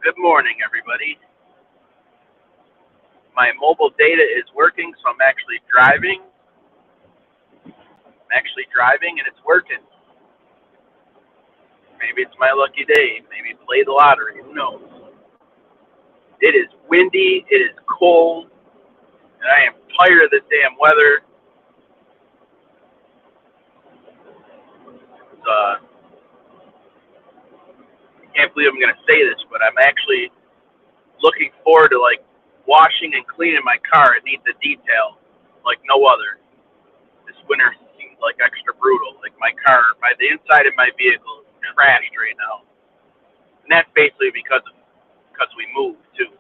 Good morning, everybody. My mobile data is working, so I'm actually driving. And it's working. Maybe it's my lucky day. Maybe play the lottery. Who knows? It is windy. It is cold. And I am tired of this damn weather. I can't believe I'm going to say this, but I'm actually looking forward to, washing and cleaning my car. It needs a detail like no other. This winter seems like extra brutal. Like the inside of my vehicle is trashed right now. And that's basically because we moved too.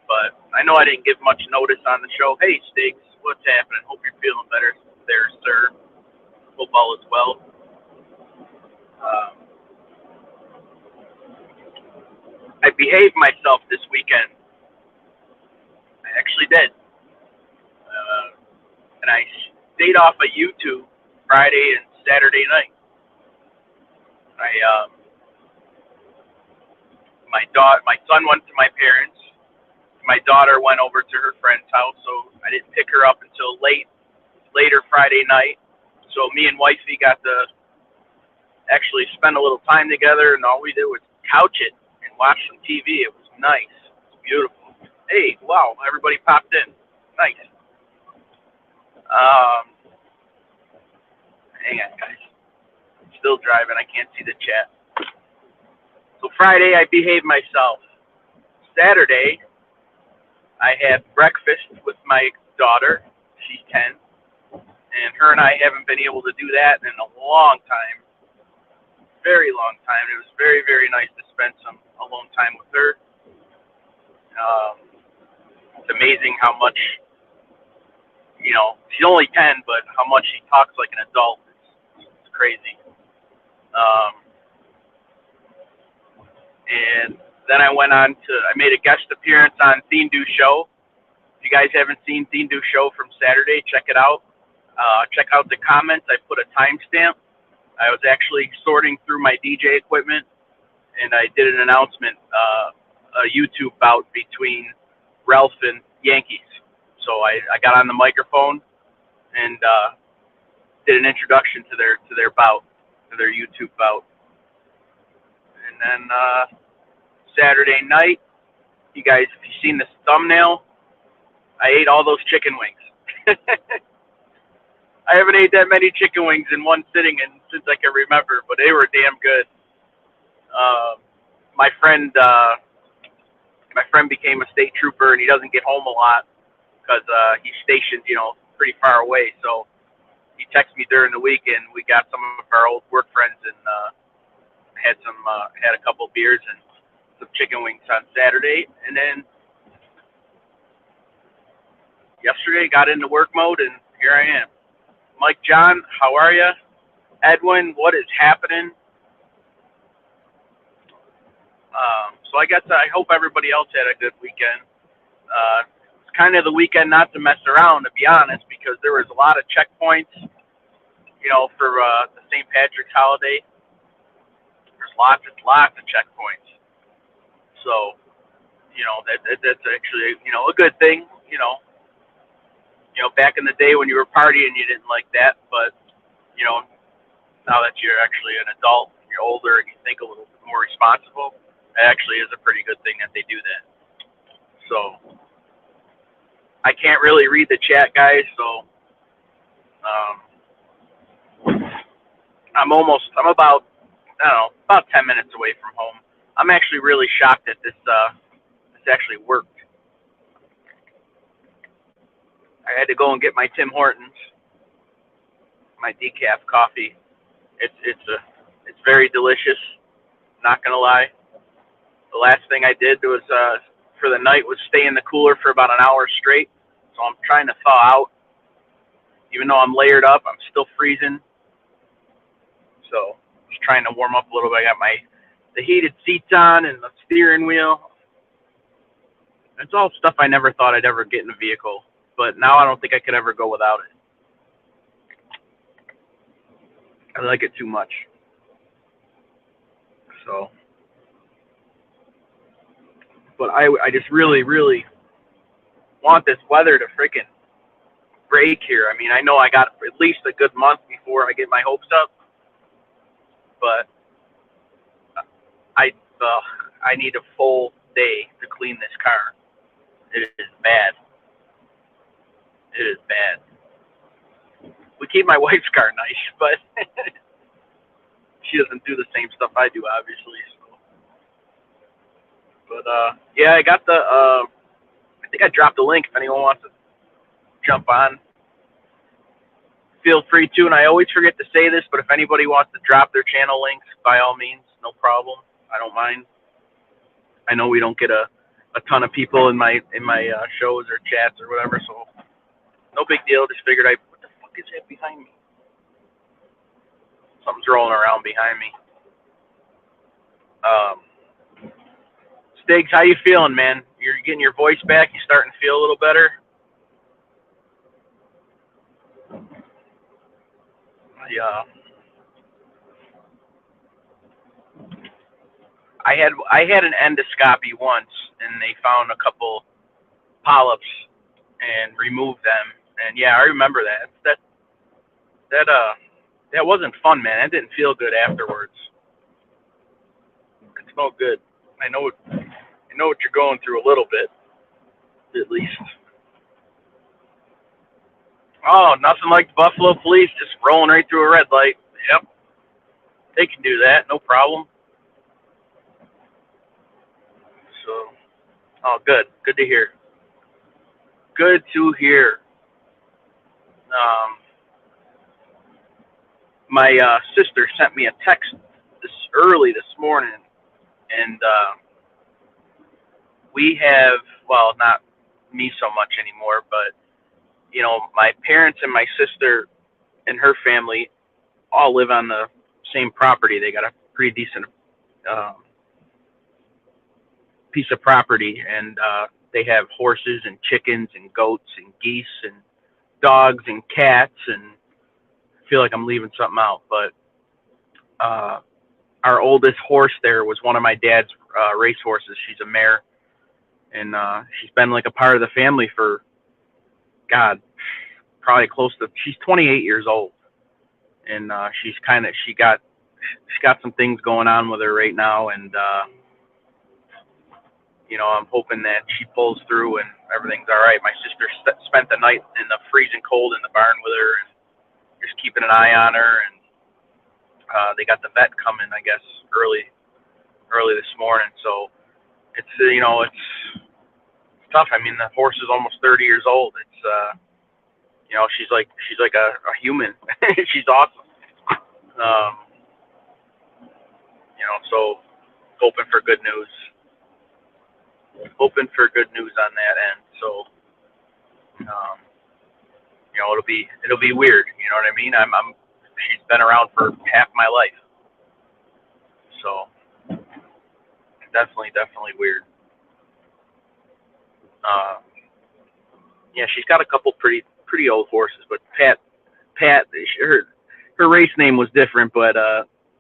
But I know I didn't give much notice on the show. Hey, Stiggs, what's happening? Hope you're feeling better there, sir. Football as well. I behaved myself this weekend. I actually did. And I stayed off of YouTube Friday and Saturday night. My son went to my parents. My daughter went over to her friend's house, so I didn't pick her up until later Friday night. So me and wifey got to actually spend a little time together, and all we did was couch it and watch some TV. It was nice. It was beautiful. Hey, wow, everybody popped in. Nice. Hang on, guys. I'm still driving. I can't see the chat. So Friday, I behaved myself. Saturday, I had breakfast with my daughter. She's 10. And her and I haven't been able to do that in a long time. Very long time. It was very, very nice to spend some alone time with her. It's amazing how much, she's only 10, but how much she talks like an adult. It's crazy. And then I made a guest appearance on Thindu Show. If you guys haven't seen Thindu Show from Saturday, check it out. Check out the comments. I put a timestamp. I was actually sorting through my DJ equipment, and I did an announcement, a YouTube bout between Ralph and Yankees. So I got on the microphone and did an introduction to their bout, to their YouTube bout. And then Saturday night, you guys, if you've seen this thumbnail, I ate all those chicken wings. I haven't ate that many chicken wings in one sitting since I can remember, but they were damn good. My friend became a state trooper, and he doesn't get home a lot because he's stationed, pretty far away. So he texted me during the week, and we got some of our old work friends and had a couple of beers and some chicken wings on Saturday, and then yesterday got into work mode, and here I am. Mike John, how are you? Edwin, what is happening? So I hope everybody else had a good weekend. It's kind of the weekend not to mess around, to be honest, because there was a lot of checkpoints, for the St. Patrick's holiday. There's lots of checkpoints. So, that's actually, a good thing, back in the day when you were partying, you didn't like that, but, now that you're actually an adult, and you're older, and you think a little bit more responsible, it actually is a pretty good thing that they do that. So, I can't really read the chat, guys, so, I'm about 10 minutes away from home. I'm actually really shocked that this actually worked. I had to go and get my Tim Hortons, my decaf coffee. It's very delicious. Not gonna lie. The last thing I did was for the night was stay in the cooler for about an hour straight. So I'm trying to thaw out. Even though I'm layered up, I'm still freezing. So just trying to warm up a little bit. I got the heated seats on and the steering wheel. It's all stuff I never thought I'd ever get in a vehicle, but now I don't think I could ever go without it. I like it too much. So But I just really, really want this weather to freaking break here. I mean, I know I got at least a good month before I get my hopes up, but I I need a full day to clean this car. It is bad. It is bad. We keep my wife's car nice, but she doesn't do the same stuff I do, obviously. So. But yeah, I got the. I think I dropped the link. If anyone wants to jump on, feel free to. And I always forget to say this, but if anybody wants to drop their channel links, by all means, no problem. I don't mind. I know we don't get a ton of people in my shows or chats or whatever, so no big deal. Just figured what the fuck is that behind me? Something's rolling around behind me. Stiggs, how you feeling, man? You're getting your voice back. You starting to feel a little better? Yeah. I had an endoscopy once, and they found a couple polyps and removed them. And yeah, I remember that. That wasn't fun, man. That didn't feel good afterwards. It smelled good. I know what you're going through a little bit, at least. Oh, nothing like the Buffalo Police just rolling right through a red light. Yep, they can do that, no problem. So, oh, good to hear. Good to hear. My sister sent me a text early this morning, and we have, well, not me so much anymore, but you know, my parents and my sister and her family all live on the same property. They got a pretty decent piece of property, and they have horses and chickens and goats and geese and dogs and cats, and I feel like I'm leaving something out, but our oldest horse there was one of my dad's race horses. She's a mare, and she's been like a part of the family for, God, probably close to, she's 28 years old, and she's got some things going on with her right now, and you know, I'm hoping that she pulls through and everything's all right. My sister spent the night in the freezing cold in the barn with her, and just keeping an eye on her, and they got the vet coming, I guess, early this morning. So it's you know, it's tough. I mean, the horse is almost 30 years old. It's you know, she's like a human. She's awesome. You know, so hoping for good news. Hoping for good news on that end. So you know, it'll be weird. You know what I mean? She's been around for half my life. So definitely weird. Yeah, she's got a couple pretty old horses, but Pat, her race name was different, but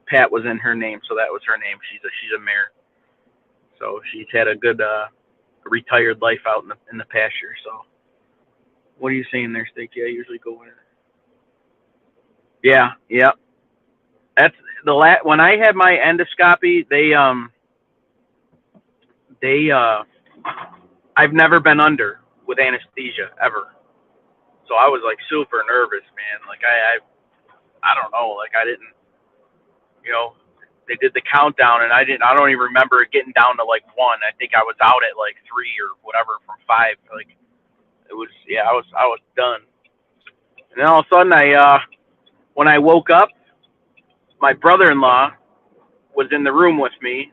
Pat was in her name, so that was her name. She's a mare, so she's had a good retired life out in the pasture. So, what are you saying there, Stakey? I usually go in. Yeah. That's when I had my endoscopy. I've never been under with anesthesia ever. So I was like super nervous, man. Like I don't know. Like I didn't, you know, they did the countdown, and I don't even remember it getting down to like 1. I think I was out at like 3 or whatever from 5. Like it was, yeah, I was done. And then all of a sudden when I woke up, my brother-in-law was in the room with me.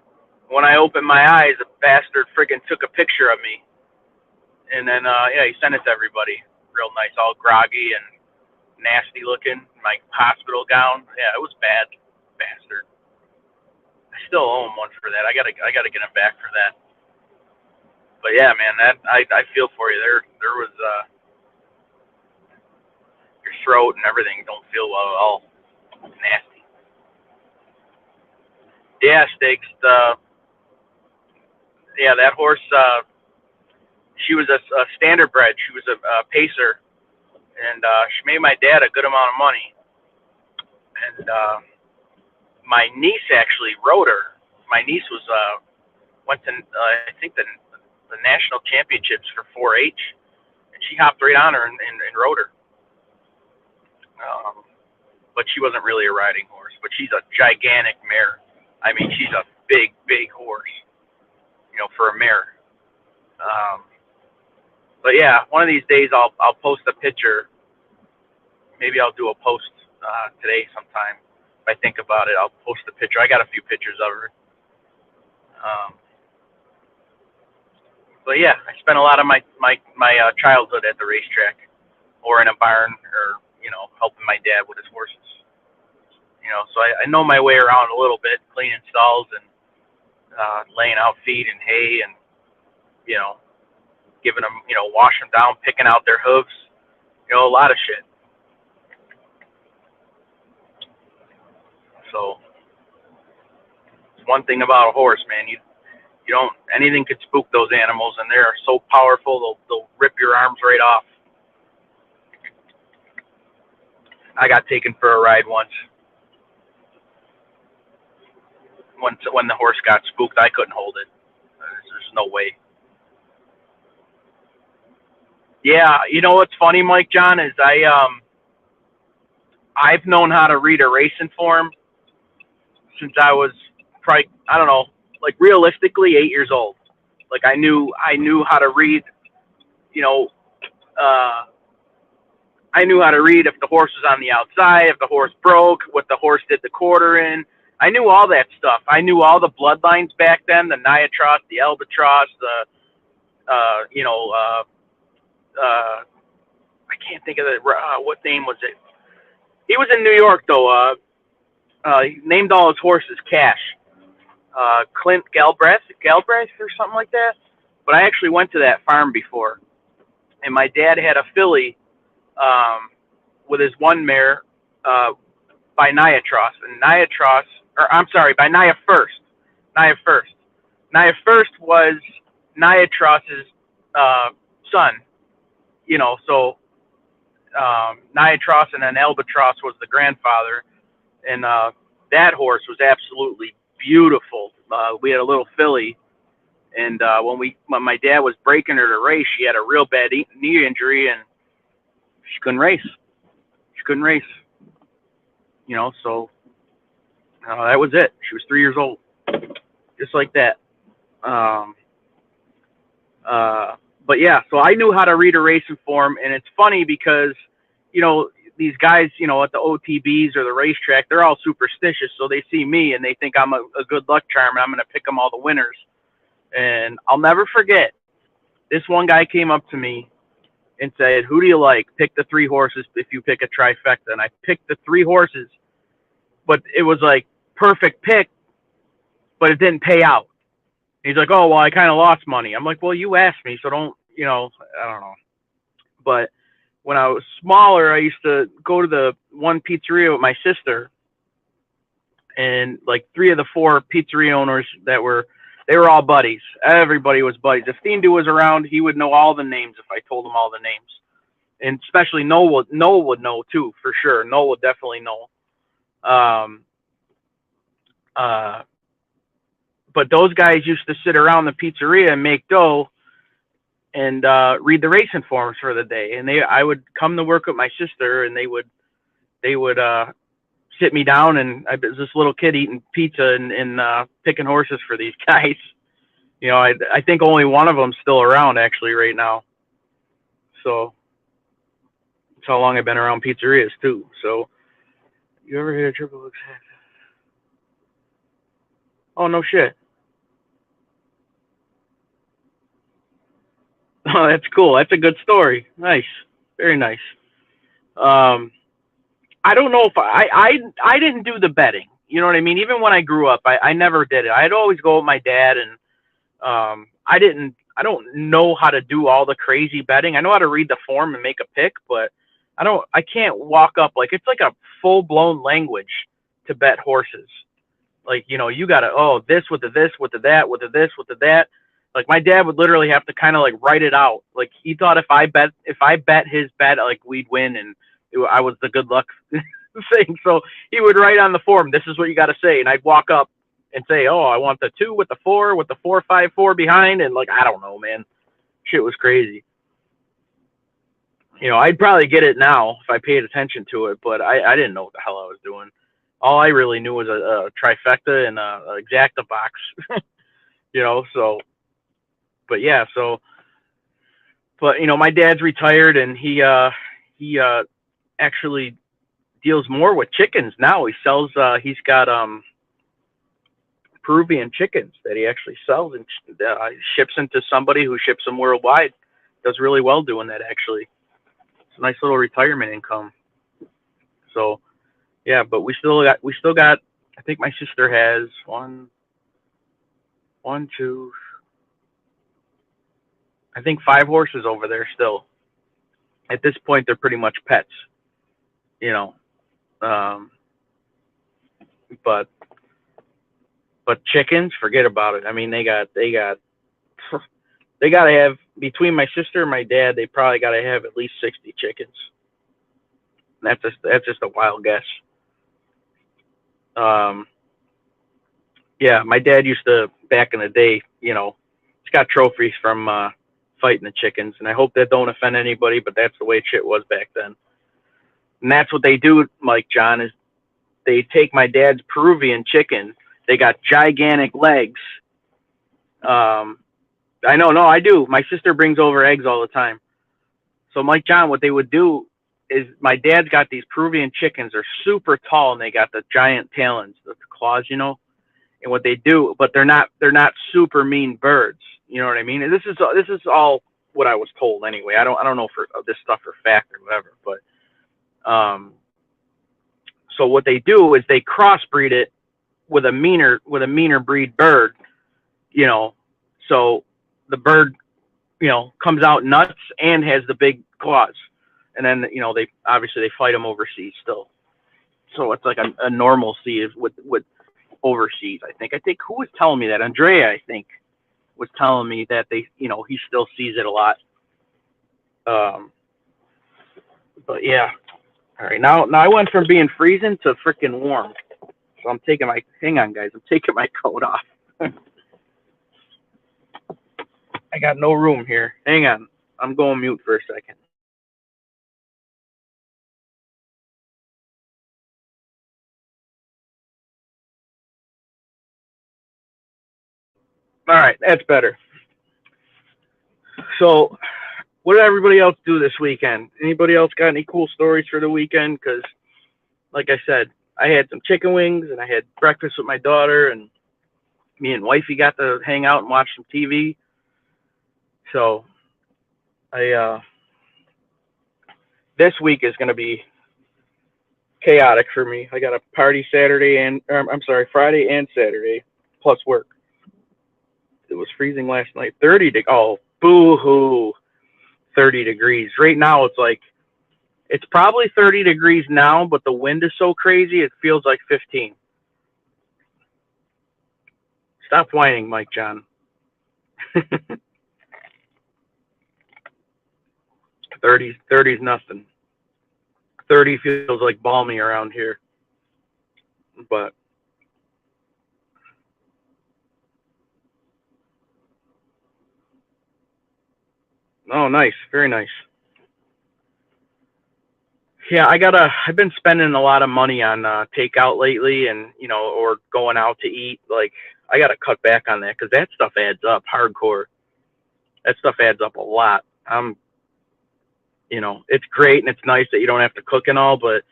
When I opened my eyes, the bastard freaking took a picture of me. And then, yeah, he sent it to everybody. Real nice, all groggy and nasty looking. My hospital gown. Yeah, it was bad. Bastard. I still owe him one for that. I gotta get him back for that. But yeah, man, I feel for you. There was your throat and everything don't feel well at all. Nasty. Yeah, Stakes. yeah, that horse. She was a standard bred. She was a pacer, and she made my dad a good amount of money. And my niece actually rode her. My niece was went to I think the national championships for 4-H, and she hopped right on her and rode her. But she wasn't really a riding horse. But she's a gigantic mare. I mean, she's a big horse, for a mare. But yeah, one of these days I'll post a picture. Maybe I'll do a post today sometime. If I think about it, I'll post a picture. I got a few pictures of her. But yeah, I spent a lot of my childhood at the racetrack or in a barn or helping my dad with his horses. So I know my way around a little bit, cleaning stalls and laying out feed and hay and giving them, washing them down, picking out their hooves, a lot of shit. So it's one thing about a horse, man. You don't, anything could spook those animals, and they are so powerful they'll rip your arms right off. I got taken for a ride once. When the horse got spooked, I couldn't hold it. There's no way. Yeah, you know what's funny, Mike John, is I've known how to read a racing form since I was probably, I don't know, like realistically 8 years old. Like I knew how to read, I knew how to read if the horse was on the outside, if the horse broke, what the horse did the quarter in. I knew all that stuff. I knew all the bloodlines back then, the Niatross, the Albatross, I can't think of what name was it? He was in New York though. He named all his horses Cash. Clint Galbraith or something like that. But I actually went to that farm before, and my dad had a filly with his one mare by Niatross, and by Nia First. Nia First was Niatross's son. So Niatross and then Albatross was the grandfather, and that horse was absolutely beautiful. We had a little filly, and when my dad was breaking her to race, she had a real bad knee injury, and she couldn't race. So that was it. She was 3 years old, just like that. But yeah, so I knew how to read a racing form, and it's funny because, these guys, at the OTBs or the racetrack, they're all superstitious, so they see me and they think I'm a good luck charm, and I'm going to pick them all the winners. And I'll never forget, this one guy came up to me and said, "Who do you like? Pick the 3 horses if you pick a trifecta." And I picked the 3 horses, but it was like perfect pick, but it didn't pay out. He's like, "Oh, well, I kind of lost money." I'm like, "Well, you asked me, so don't, I don't know." But when I was smaller, I used to go to the one pizzeria with my sister, and like 3 of the 4 pizzeria owners they were all buddies. Everybody was buddies. If Thindu was around, he would know all the names if I told him all the names. And especially Noah would know too, for sure. Noah would definitely know. But those guys used to sit around the pizzeria and make dough and read the racing forms for the day. And I would come to work with my sister, and they would sit me down, and I was this little kid eating pizza and picking horses for these guys. I think only one of them's still around actually right now. So that's how long I've been around pizzerias too. So you ever hear a triple X? Oh, no shit. Oh, that's cool. That's a good story. Nice. Very nice. I don't know if I didn't do the betting. You know what I mean? Even when I grew up, I never did it. I'd always go with my dad, and I don't know how to do all the crazy betting. I know how to read the form and make a pick, but I can't walk up. Like, it's like a full blown language to bet horses. Like, you gotta, this with the this, with the that, with the this, with the that. Like my dad would literally have to kind of like write it out. Like he thought if I bet his bet, like we'd win and I was the good luck thing. So he would write on the form, "This is what you got to say," and I'd walk up and say, "Oh, I want the 2 with the 4 with the 4-5-4 behind," and like I don't know, man, shit was crazy. You know, I'd probably get it now if I paid attention to it, but I didn't know what the hell I was doing. All I really knew was a trifecta and a exacta box. You know, so but yeah, so but you know, my dad's retired and he actually deals more with chickens now. He sells he's got Peruvian chickens that he actually sells and ships them to somebody who ships them worldwide. Does really well doing that actually. It's a nice little retirement income. So yeah, but we still got I think my sister has one, two, I think 5 horses over there still. At this point they're pretty much pets, you know. Um but chickens, forget about it. I mean they gotta have between my sister and my dad, they probably gotta have at least 60 chickens. That's just a wild guess. Um, yeah, my dad used to back in the day. You know, he's got trophies from fighting the chickens, and I hope that don't offend anybody, but that's the way shit was back then. And that's what they do, Mike John, is they take my dad's Peruvian chicken. They got gigantic legs. I know, no, I do. My sister brings over eggs all the time. So Mike John, what they would do is my dad's got these Peruvian chickens. They're super tall and they got the giant talons, the claws, you know. And what they do, but they're not super mean birds. You know what I mean? And this is all what I was told anyway. I don't know for this stuff for fact or whatever, but so what they do is they crossbreed it with a meaner breed bird, you know. So the bird, you know, comes out nuts and has the big claws. And then, you know, they obviously they fight them overseas still. So it's like a normalcy with overseas. I think who was telling me that? Andrea, I think, was telling me that they, you know, he still sees it a lot. But yeah. All right, now I went from being freezing to freaking warm. So I'm taking my hang on guys, I'm taking my coat off. I got no room here. Hang on. I'm going mute for a second. All right, that's better. So, what did everybody else do this weekend? Anybody else got any cool stories for the weekend? Because, like I said, I had some chicken wings and I had breakfast with my daughter, and me and wifey got to hang out and watch some TV. So, I this week is going to be chaotic for me. I got a party Saturday and I'm sorry, Friday and Saturday, plus work. It was freezing last night. 30 oh, boo hoo. 30 degrees. Right now it's probably 30 degrees now, but the wind is so crazy it feels like 15. Stop whining, Mike John. 30's nothing. 30 feels like balmy around here. But oh, nice. Very nice. Yeah, I've been spending a lot of money on takeout lately, and you know, or going out to eat. Like I gotta cut back on that because that stuff adds up hardcore. That stuff adds up a lot. You know, it's great and it's nice that you don't have to cook and all, but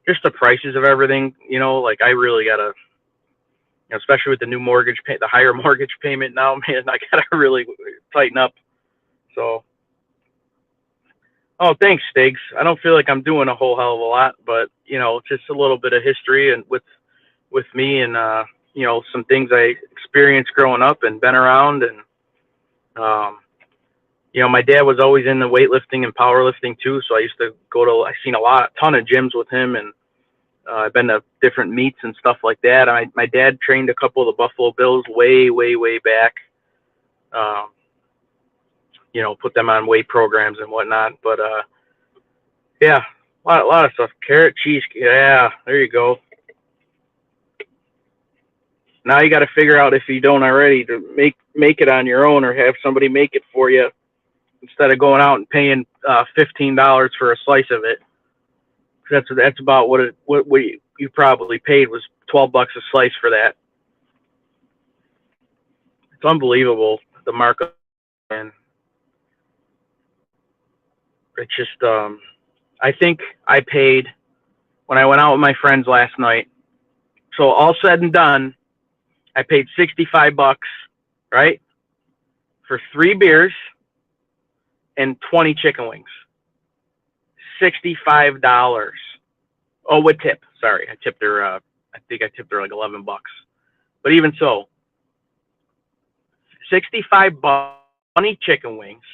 just the prices of everything, you know, like I really gotta, you know, especially with the new the higher mortgage payment now, man, I gotta really tighten up. So, oh, thanks, Stiggs. I don't feel like I'm doing a whole hell of a lot, but you know, just a little bit of history and with me and you know, some things I experienced growing up and been around and you know, my dad was always into weightlifting and powerlifting too, so I used to I seen ton of gyms with him, and I've been to different meets and stuff like that. My dad trained a couple of the Buffalo Bills way back. put them on weight programs and whatnot. But yeah, a lot of stuff. Carrot cheese. Yeah, there you go. Now you got to figure out, if you don't already, to make it on your own or have somebody make it for you instead of going out and paying $15 for a slice of it. That's about what you probably paid, was $12 a slice for that. It's unbelievable, the markup, and it's just I think I paid, when I went out with my friends last night. So all said and done, I paid $65, right, for 3 beers and 20 chicken wings. $65. Oh, with tip. Sorry, I tipped her. I think I tipped her like $11. But even so, $65, 20 chicken wings,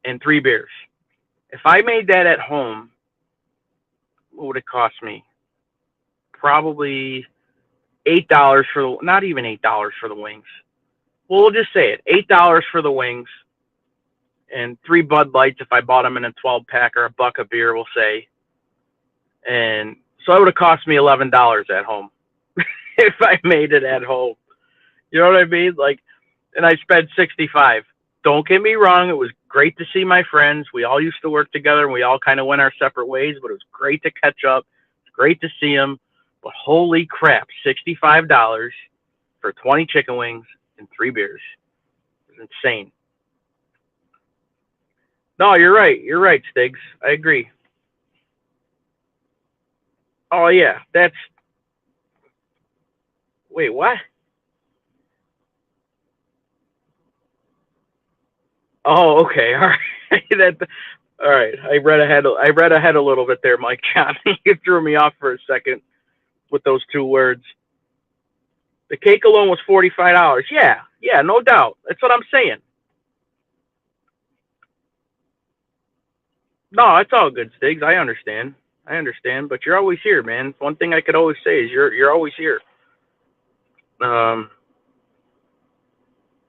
and 3 beers. If I made that at home, what would it cost me? Probably $8 for the, not even $8 for the wings. Well, we'll just say it, $8 for the wings, and 3 Bud Lights if I bought them in a 12-pack, or a buck of beer, we'll say. And so it would have cost me $11 at home if I made it at home. You know what I mean? Like, and I spent $65. Don't get me wrong, it was great to see my friends. We all used to work together, and we all kind of went our separate ways, but it was great to catch up. It's great to see them. But holy crap, $65 for 20 chicken wings and 3 beers. It's insane. No, you're right. You're right, Stiggs. I agree. Oh, yeah. Wait, what? Oh, okay. All right. All right. I read ahead a little bit there, Mike John. You threw me off for a second with those 2 words. The cake alone was $45. Yeah, no doubt. That's what I'm saying. No, it's all good, Stiggs. I understand. But you're always here, man. One thing I could always say is you're always here. Um,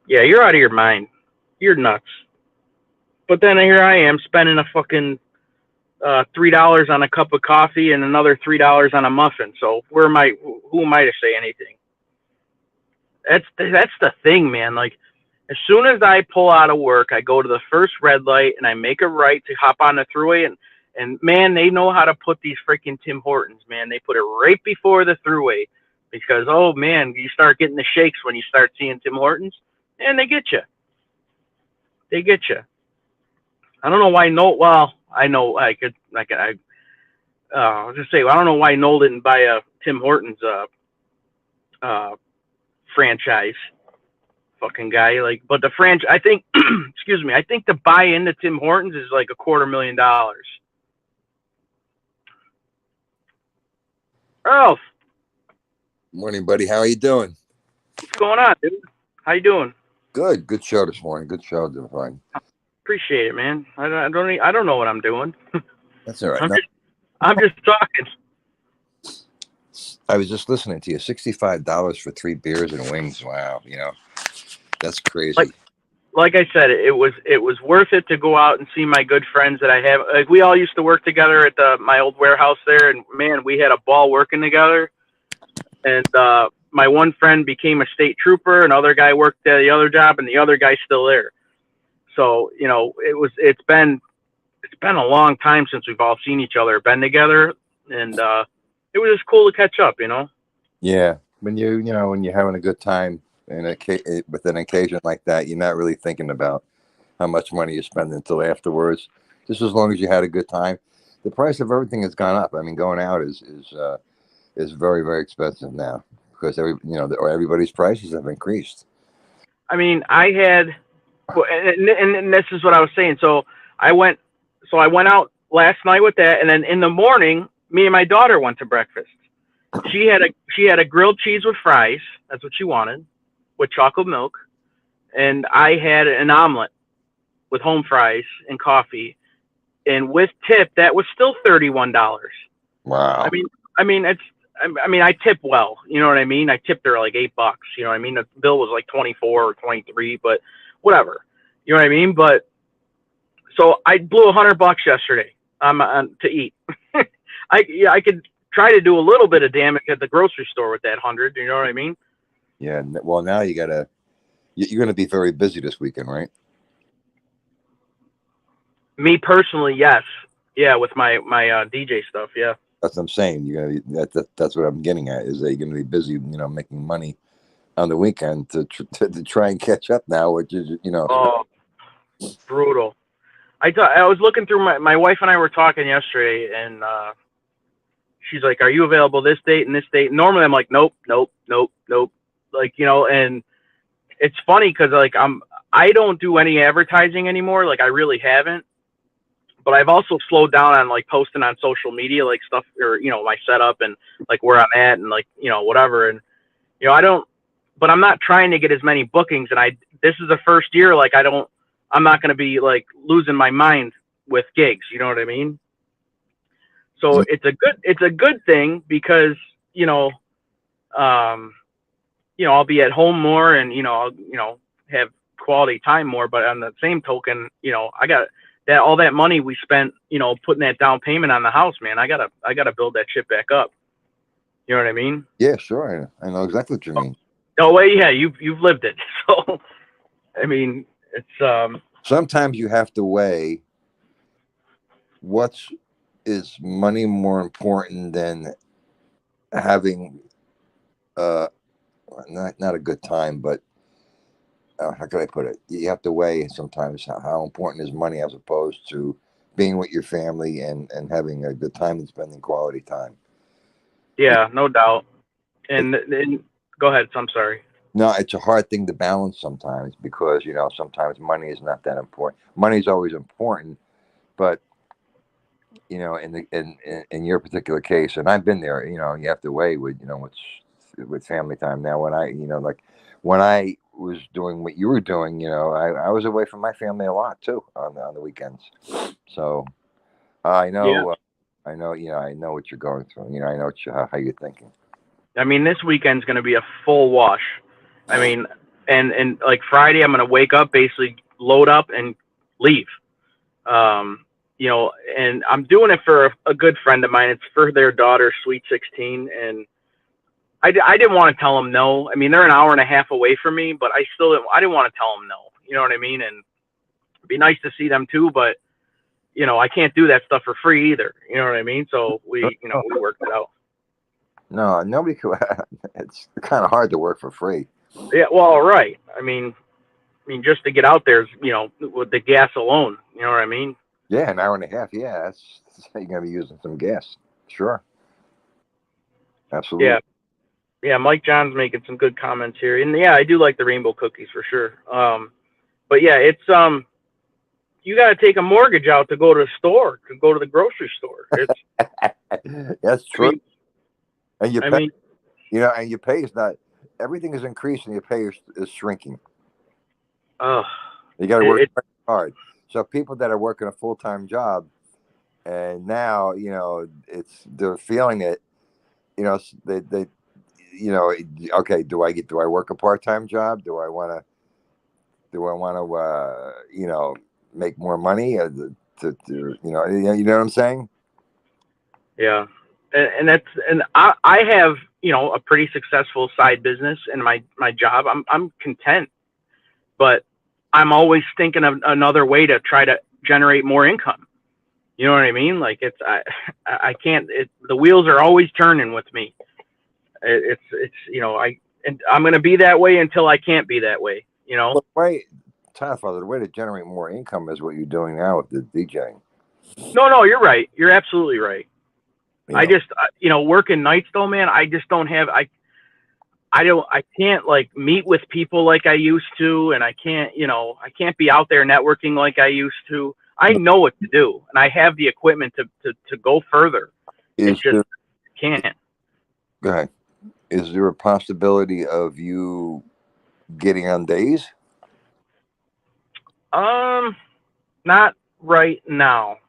yeah, you're out of your mind. You're nuts. But then here I am spending a fucking $3 on a cup of coffee and another $3 on a muffin. So who am I to say anything? That's the thing, man. Like, as soon as I pull out of work, I go to the first red light and I make a right to hop on the thruway, and man, they know how to put these freaking Tim Hortons, man. They put it right before the thruway, because, oh man, you start getting the shakes when you start seeing Tim Hortons, and they get you. I don't know why I know I'll just say, I don't know why Noel didn't buy a Tim Hortons franchise. Fucking guy, like, but the franchise, I think, excuse me, I think to buy into Tim Hortons is like $250,000. Ralph, Morning, buddy. How are you doing? what's going on, dude? How you doing? Good show this morning. Good show, doing fine. Appreciate it, man. I don't know what I'm doing. That's all right. I'm just talking. I was just listening to you. $65 for 3 beers and wings. Wow, that's crazy. Like I said, it was worth it to go out and see my good friends that I have. Like, we all used to work together at my old warehouse there, and man, we had a ball working together. And my one friend became a state trooper, another guy worked at the other job, and the other guy's still there. So it's been a long time since we've all seen each other, been together, and it was just cool to catch up, Yeah, when when you're having a good time with an occasion like that, you're not really thinking about how much money you spend until afterwards. Just as long as you had a good time. The price of everything has gone up. I mean, going out is very, very expensive now, because everybody's prices have increased. I mean, and this is what I was saying. So I went out last night with that, and then in the morning, me and my daughter went to breakfast. She had a grilled cheese with fries. That's what she wanted, with chocolate milk, and I had an omelet with home fries and coffee, and with tip, that was still $31. Wow. I tip well, you know what I mean? I tipped her like $8, you know what I mean? The bill was like 24 or 23, but whatever. You know what I mean? But so I blew $100 yesterday to eat. I could try to do a little bit of damage at the grocery store with that 100. You know what I mean? Yeah. Well, now you're going to be very busy this weekend, right? Me personally, yes. Yeah, with my DJ stuff. Yeah. That's what I'm saying. You're going to be, that's what I'm getting at, is that you're going to be busy, making money on the weekend to try and catch up now, which is, Oh, brutal. I was looking through my wife and I were talking yesterday, and she's like, "Are you available this date and this date?" Normally, I'm like, "Nope, nope, nope, nope." Like, and it's funny because like I don't do any advertising anymore. Like, I really haven't. But I've also slowed down on like posting on social media, like stuff, or my setup and like where I'm at and like whatever. And I don't, but I'm not trying to get as many bookings. And this is the first year, like I'm not going to be like losing my mind with gigs. You know what I mean? So it's a good thing because um, I'll be at home more and I'll have quality time more. But on the same token, I got that all that money we spent, putting that down payment on the house, man. I gotta build that shit back up. You know what I mean? Yeah, sure. I know exactly what you mean. No way. Yeah, you've lived it. So I mean, it's Sometimes you have to weigh is money more important than having not a good time, but how could I put it? You have to weigh sometimes how important is money as opposed to being with your family and having a good time and spending quality time. yeah, no doubt. And go ahead. I'm sorry. No, it's a hard thing to balance sometimes because sometimes money is not that important. Money is always important, but in your particular case, and I've been there. You have to weigh with family time. Now, when like when I was doing what you were doing, I was away from my family a lot too on the weekends. So I Yeah. know, I know what you're going through. I know how you're thinking. I mean, this weekend's gonna be a full wash. I mean, and like Friday, I'm gonna wake up, basically load up and leave. Um, and I'm doing it for a good friend of mine. It's for their daughter's sweet 16, and I didn't want to tell them no. I mean, they're an hour and a half away from me, but I didn't want to tell them no. You know what I mean? And it'd be nice to see them too, but I can't do that stuff for free either. You know what I mean? So we worked it out. No, nobody could. It's kind of hard to work for free. Yeah, well, right. I mean, just to get out there, with the gas alone. You know what I mean? Yeah, an hour and a half. Yeah, that's you're gonna be using some gas. Sure, absolutely. Yeah, yeah. Mike John's making some good comments here, and yeah, I do like the rainbow cookies for sure. But yeah, it's you got to take a mortgage out to go to the store, to go to the grocery store. It's That's true. And I mean, and your pay is not, everything is increasing. Your pay is shrinking. You got to work hard. So people that are working a full-time job, and now they're feeling it. They okay. Do I work a part-time job? Do I want to make more money? You know what I'm saying? yeah, and I have a pretty successful side business in my job. I'm content, but I'm always thinking of another way to try to generate more income. You know what I mean? Like I can't. The wheels are always turning with me. I'm gonna be that way until I can't be that way. Well, the way to generate more income is what you're doing now with the DJing. No, you're right. You're absolutely right. I just, working nights though, man. I just don't have. I can't like meet with people like I used to, and I can't be out there networking like I used to. I know what to do, and I have the equipment to go further. Can't. Go ahead. Is there a possibility of you getting on days? Not right now.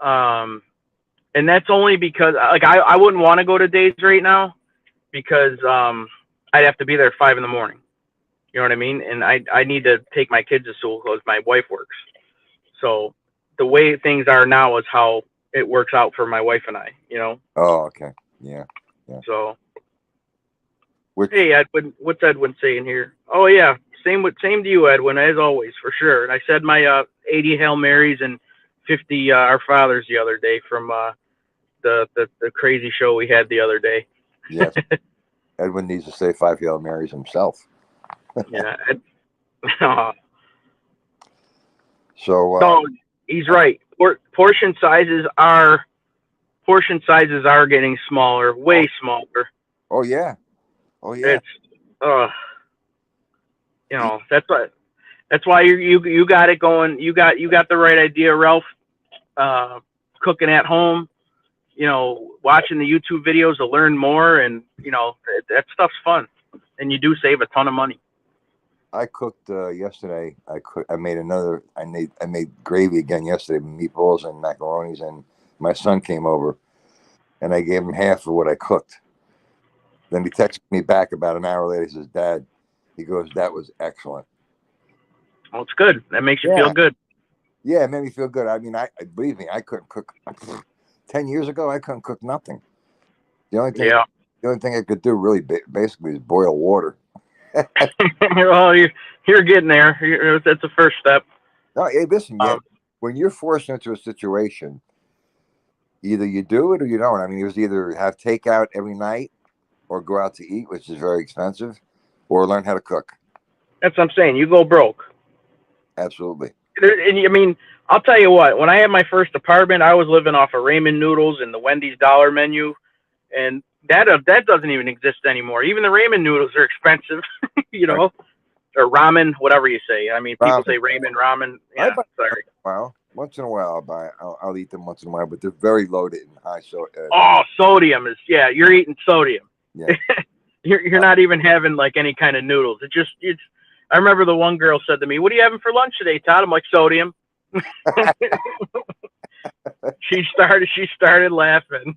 And that's only because like I wouldn't want to go to days right now because I'd have to be there at 5 a.m. You know what I mean? And I need to take my kids to school because my wife works. So the way things are now is how it works out for my wife and I. You know. Oh, okay. Yeah. Yeah. So Which, hey, Edwin, what's Edwin saying here? Oh yeah, same to you, Edwin, as always, for sure. And I said my 80 Hail Marys and 50 Our Fathers the other day from the crazy show we had the other day. yes, Edwin needs to say 5 Hail Marys himself. Yeah. So, No, he's right. Portion sizes are getting smaller, way smaller. oh yeah. Oh yeah. It's that's why you got it going. You got the right idea, Ralph. Cooking at home, watching the YouTube videos to learn more, and that stuff's fun, and you do save a ton of money. I cooked yesterday. I made gravy again yesterday, meatballs and macaronis, and my son came over, and I gave him half of what I cooked. Then he texted me back about an hour later. He says, "Dad," he goes, "that was excellent." Well, it's good. That makes you feel good. Yeah, it made me feel good. I mean, I believe me, I couldn't cook 10 years ago. I couldn't cook nothing. The only thing I could do really basically is boil water. Well, you're getting there. That's the first step. No, hey, listen, when you're forced into a situation, either you do it or you don't. I mean, it was either have takeout every night or go out to eat, which is very expensive, or learn how to cook. That's what I'm saying. You go broke. Absolutely. And I mean, I'll tell you what. When I had my first apartment, I was living off of ramen noodles and the Wendy's dollar menu, and that doesn't even exist anymore. Even the ramen noodles are expensive, or ramen, whatever you say. I mean, people say ramen. Yeah, sorry. Well, once in a while I'll eat them once in a while, but they're very loaded and high. So sodium is you're eating sodium. Yeah. you're not even having like any kind of noodles. It's. I remember the one girl said to me, "What are you having for lunch today, Todd?" I'm like, "Sodium." She started laughing.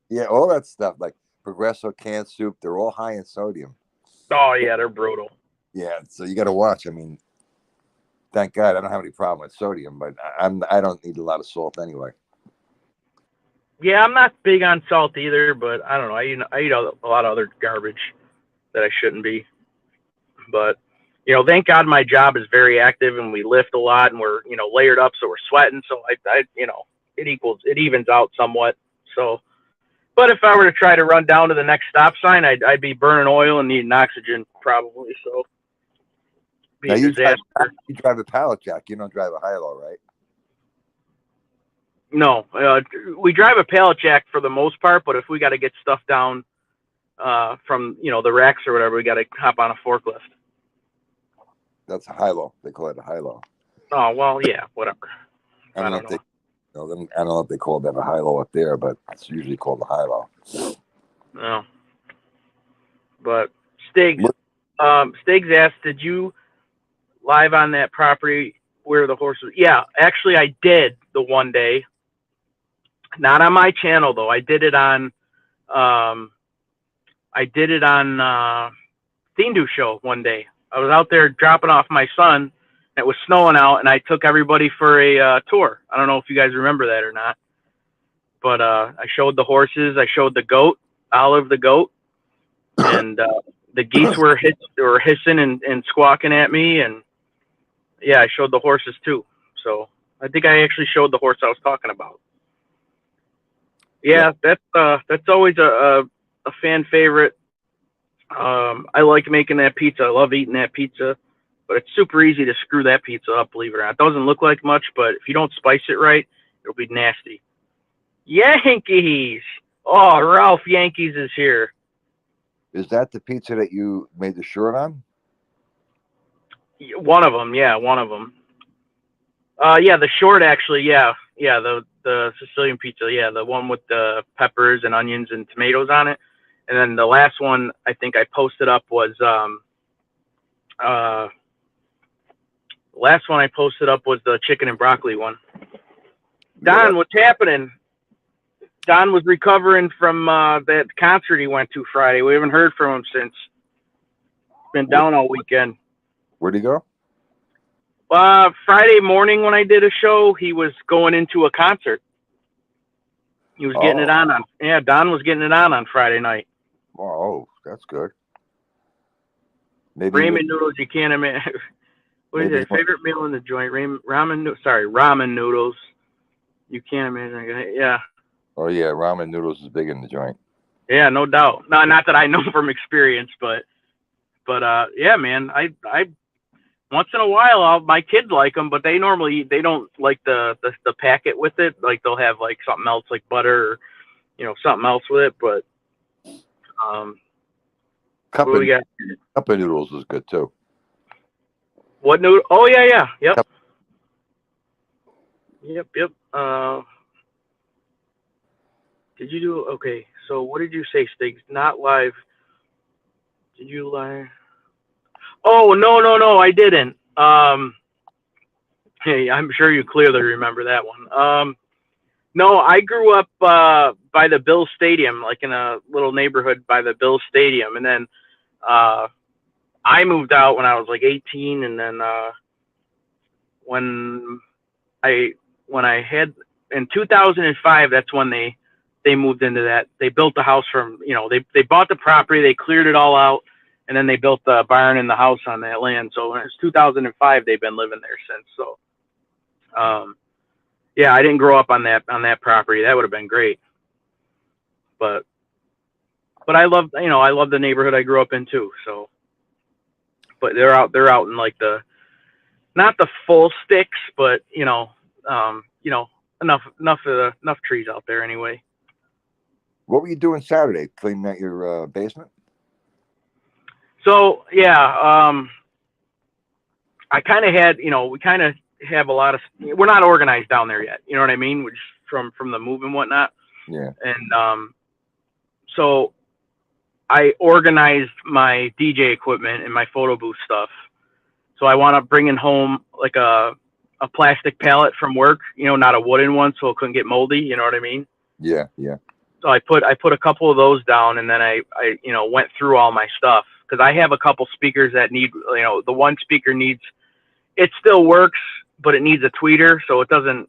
Yeah, all that stuff like Progresso canned soup, they're all high in sodium. Oh yeah, they're brutal. Yeah, so you got to watch. I mean, thank God I don't have any problem with sodium, but I don't need a lot of salt anyway. Yeah, I'm not big on salt either, but I don't know. I eat a lot of other garbage that I shouldn't be. But thank God my job is very active and we lift a lot and we're layered up, so we're sweating. So it evens out somewhat. So, but if I were to try to run down to the next stop sign, I'd be burning oil and needing oxygen probably. So, be a disaster. You drive a pallet jack. You don't drive a high-low, right? No, we drive a pallet jack for the most part, but if we got to get stuff down from the racks or whatever, we got to hop on a forklift. That's a high-low. They call it a high-low. Oh well, yeah, whatever. I don't know if they call that a high-low up there, but it's usually called a high-low. No, but Stiggs asked, "Did you live on that property where the horse was?" Yeah, actually, I did the one day. Not on my channel though. I did it on Thindu show one day. I was out there dropping off my son. It was snowing out, and I took everybody for a tour. I don't know if you guys remember that or not, but I showed the horses. I showed the goat, Olive the goat, and the geese were hissing and squawking at me, and yeah, I showed the horses too. So I think I actually showed the horse I was talking about. Yeah, that's always a fan favorite. I like making that pizza. I love eating that pizza, but it's super easy to screw that pizza up, believe it or not. It doesn't look like much, but if you don't spice it right, it'll be nasty. Yankees! Oh, Ralph Yankees is here. Is that the pizza that you made the shirt on? One of them, yeah, one of them. Yeah, the short actually, yeah, the Sicilian pizza, yeah, the one with the peppers and onions and tomatoes on it. And then the last one I think I posted up was the chicken and broccoli one. Don, what's happening? Don was recovering from that concert he went to Friday. We haven't heard from him since. Been down all weekend. Where'd he go? Friday morning when I did a show, he was going into a concert. He was getting it on. Yeah, Don was getting it on Friday night. Oh, that's good. Maybe Ramen noodles, you can't imagine. What is his favorite meal in the joint? Ramen noodles. You can't imagine. Yeah. Oh yeah, ramen noodles is big in the joint. Yeah, no doubt. No, not that I know from experience, but yeah, man. I once in a while, my kids like them, but they don't like the packet with it. Like they'll have like something else, like butter, or something else with it. But Cup what do we got? Cup of noodles is good too. What noodle? Oh yeah. Yep. Yep. Did you do okay? So what did you say, Stiggs? Not live. Did you lie? Oh no, I didn't. Hey, I'm sure you clearly remember that one. No, I grew up by the Bills Stadium, like in a little neighborhood by the Bills Stadium, and then I moved out when I was like 18, and then when I had in 2005, that's when they moved into that. They built the house from, they bought the property, they cleared it all out, and then they built the barn and the house on that land. So when it was 2005, they've been living there since. So, yeah, I didn't grow up on that property. That would have been great. But I love the neighborhood I grew up in too. So, but they're out in like not the full sticks, but enough trees out there anyway. What were you doing Saturday? Cleaning out your basement? So yeah, I kind of had, we kind of have a lot of. We're not organized down there yet. You know what I mean? Which from the move and whatnot. Yeah. And so I organized my DJ equipment and my photo booth stuff. So I wound up bringing home like a plastic pallet from work, not a wooden one, so it couldn't get moldy. You know what I mean? Yeah. So I put a couple of those down, and then I went through all my stuff because I have a couple speakers that need, the one speaker needs, it still works, but it needs a tweeter, so it doesn't.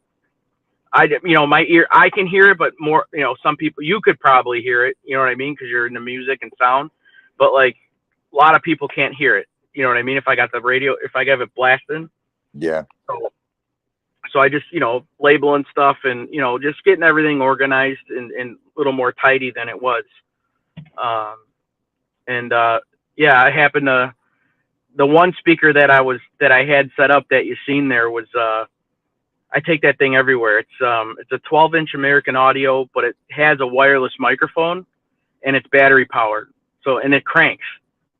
My ear, I can hear it, but more, some people, you could probably hear it. You know what I mean? Because you're into music and sound, but like a lot of people can't hear it. You know what I mean? If I got the radio, if I got it blasting. Yeah. So I just, labeling stuff and, just getting everything organized and a little more tidy than it was. Yeah, I happened to, the one speaker that I had set up that you seen there was, I take that thing everywhere. It's a 12-inch American Audio, but it has a wireless microphone and it's battery powered. So, and it cranks.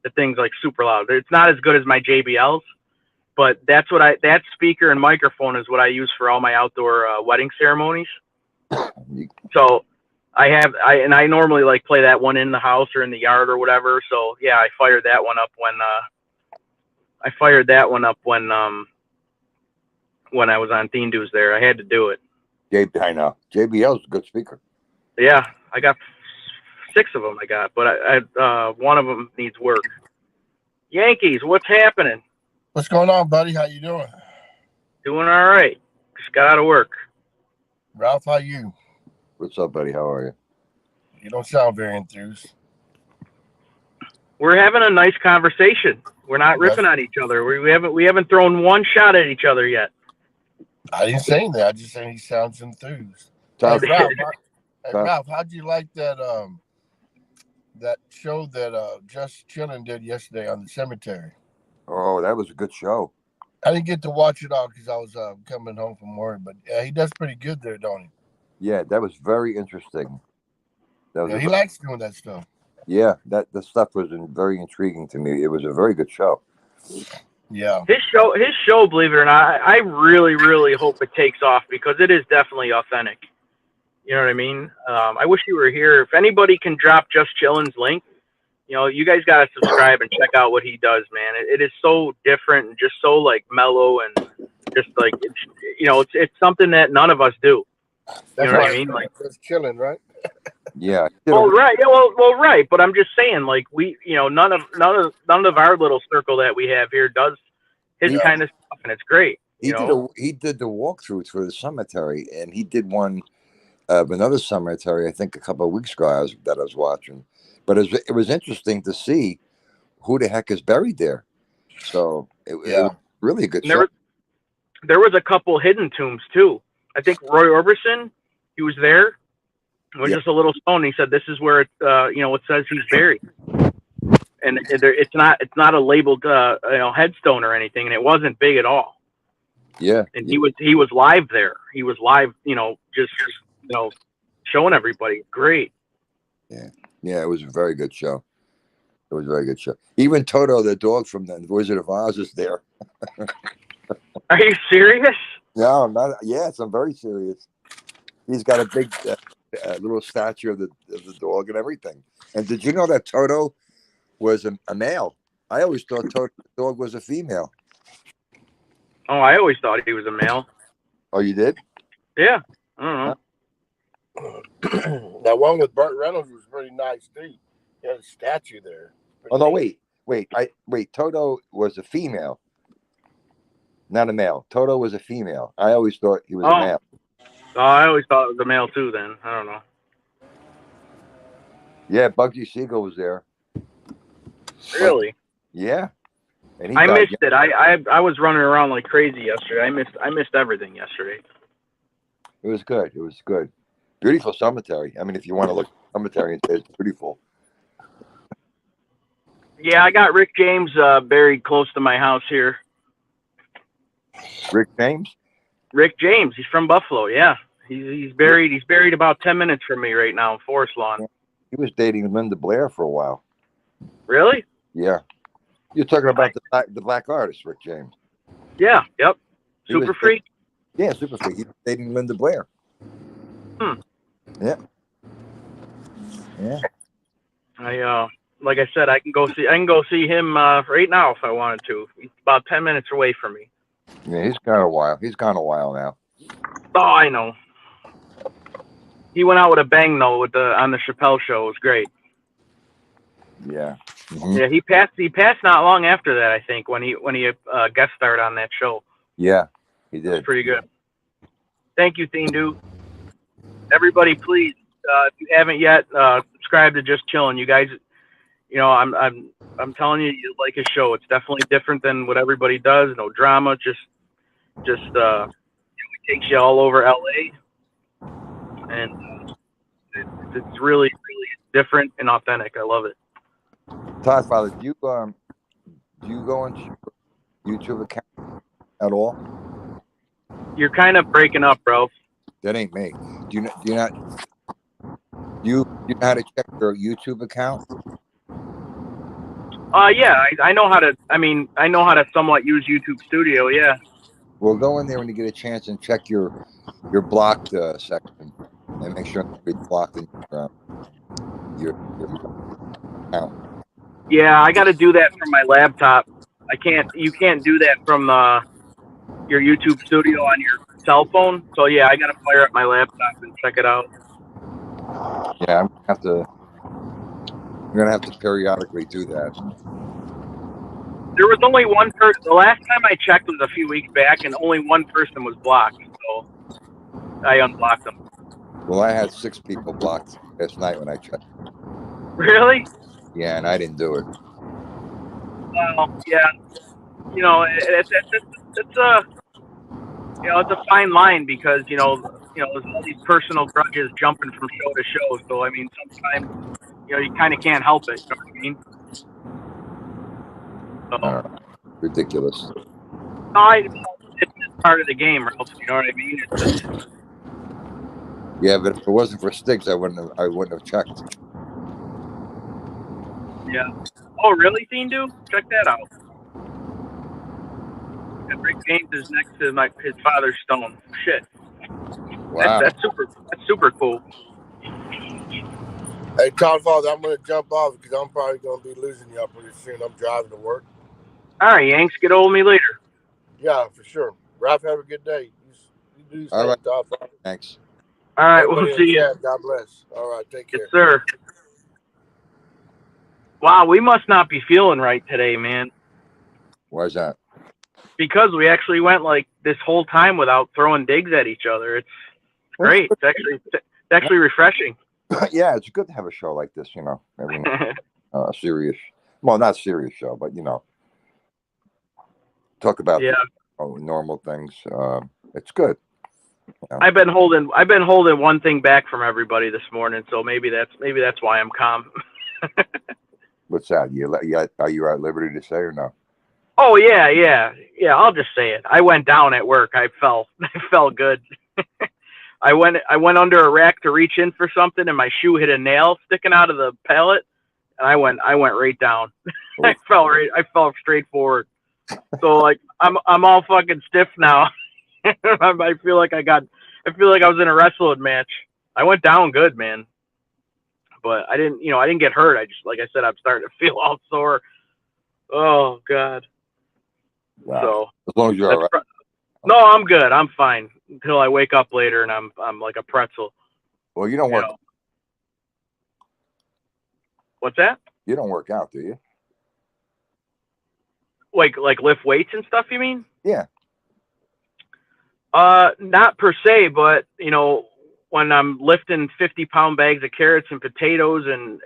The thing's like super loud. It's not as good as my JBLs, but that speaker and microphone is what I use for all my outdoor wedding ceremonies. So I normally like play that one in the house or in the yard or whatever. So yeah, I fired that one up when I was on Theme Dues there. I had to do it. I know. JBL's a good speaker. Yeah, I got 6 of them but I one of them needs work. Yankees, what's happening? What's going on, buddy? How you doing? Doing all right. Just got out of work. Ralph, how you? What's up, buddy? How are you? You don't sound very enthused. We're having a nice conversation. We're not ripping on each other. We haven't thrown one shot at each other yet. I didn't say that. I just said he sounds enthused. Hey, Ralph, how'd you like that that show that Just Chillin' did yesterday on the cemetery? Oh, that was a good show. I didn't get to watch it all because I was coming home from work, but he does pretty good there, don't he? Yeah, that was very interesting. He likes doing that stuff. Yeah, the stuff was very intriguing to me. It was a very good show. Yeah. His show, believe it or not, I really, really hope it takes off because it is definitely authentic. You know what I mean? I wish you were here. If anybody can drop Just Chillin's link, you guys got to subscribe and check out what he does, man. It is so different and just so like mellow and just like, it's something that none of us do. That's what I mean? Like Just Chillin', right? Yeah. Well, right. Yeah. Well, right. But I'm just saying, like none of our little circle that we have here does his kind of stuff, and it's great. He did the walkthroughs for the cemetery, and he did one of another cemetery. I think a couple of weeks ago that I was watching, but it was interesting to see who the heck is buried there. So it was really a good show. There was a couple hidden tombs too. I think Roy Orbison, he was there. It was just a little stone. He said, "This is where it says he's buried." And it's not a labeled headstone or anything, and it wasn't big at all. Yeah. And he was live there. He was live, just showing everybody. Great. Yeah. Yeah, it was a very good show. It was a very good show. Even Toto, the dog from the Wizard of Oz, is there. Are you serious? No, not. Yes, I'm very serious. He's got a big little statue of the dog and everything. And did you know that Toto was a male? I always thought Toto the dog was a female. Oh, I always thought he was a male. Oh, you did? Yeah. I don't know. That one with Burt Reynolds was pretty nice too. He had a statue there. Oh no, wait. Toto was a female, not a male. Toto was a female. I always thought he was a male. Oh, I always thought it was a male too. Then I don't know. Yeah, Bugsy Siegel was there. Really? Yeah. And I missed it. I was running around like crazy yesterday. I missed everything yesterday. It was good. It was good. Beautiful cemetery. I mean, if you want to look at the cemetery and say it's beautiful. Yeah, I got Rick James buried close to my house here. Rick James? Rick James. He's from Buffalo. Yeah, he's buried. He's buried about 10 minutes from me right now in Forest Lawn. Yeah. He was dating Linda Blair for a while. Really? Yeah. You're talking about the black artist, Rick James. Yeah. Yep. Super Freak. Yeah, Super Freak. He was dating Linda Blair. Yeah. Yeah. Like I said, I can go see him right now if I wanted to. He's about 10 minutes away from me. Yeah, he's gone a while. He's gone a while now. Oh, I know. He went out with a bang though on the Chappelle show. It was great. Yeah. Mm-hmm. Yeah, he passed not long after that, I think, when he guest starred on that show. Yeah, he did. It was pretty good. Thank you, Thindu. Everybody, please, if you haven't yet, subscribe to Just Chillin'. You guys, I'm telling you, you like his show. It's definitely different than what everybody does. No drama, just it takes you all over LA, and it's really, really different and authentic. I love it. Todd, Father, do you go on your YouTube account at all? You're kind of breaking up, bro. That ain't me. Do you know how to check your YouTube account? Yeah, I know how to. I mean, I know how to somewhat use YouTube Studio. Yeah. Well, go in there when you get a chance and check your blocked section and make sure it's blocked in your account. Yeah, I got to do that from my laptop. You can't do that from your YouTube Studio on your cell phone. So yeah, I got to fire up my laptop and check it out. Yeah, I'm gonna have to periodically do that. There was only one person. The last time I checked was a few weeks back, and only one person was blocked. So I unblocked them. Well, I had 6 people blocked last night when I checked. Really? Yeah, and I didn't do it. Well, yeah. It's a fine line because there's all these personal grudges jumping from show to show. So I mean, sometimes you kind of can't help it. You know what I mean? So, ridiculous. It's just part of the game, Ralph. You know what I mean? It's just... Yeah, but if it wasn't for Sticks, I wouldn't have checked. Yeah. Oh, really, Thindu? Check that out. Rick James is next to his father's stone. Shit. Wow. That's super cool. Hey, Todd, Father, I'm going to jump off because I'm probably going to be losing you up pretty soon. I'm driving to work. All right, Yanks. Get hold of me later. Yeah, for sure. Ralph, have a good day. You do all right. Todd, Father. Thanks. All right, Everybody we'll see you. chat. God bless. All right, take care. Yes, sir. Wow, we must not be feeling right today, man. Why is that? Because we actually went like this whole time without throwing digs at each other. It's great. It's actually refreshing. Yeah, it's good to have a show like this, every serious, well, not serious show, but talk about normal things. It's good. I've been holding one thing back from everybody this morning, so maybe that's why I'm calm. What's that? Are you at liberty to say or no? Oh yeah. I'll just say it. I went down at work. I fell. I fell good. I went under a rack to reach in for something, and my shoe hit a nail sticking out of the pallet, and I went right down. I fell straight forward. So like I'm all fucking stiff now. I feel like I was in a wrestling match. I went down good, man. But I didn't get hurt. I just, like I said, I'm starting to feel all sore. Oh God. Wow. So as long as you're all right. No, I'm good. I'm fine until I wake up later and I'm like a pretzel. Well, you don't work. What's that? You don't work out, do you? Like lift weights and stuff, you mean? Yeah. Not per se, but when I'm lifting 50-pound bags of carrots and potatoes and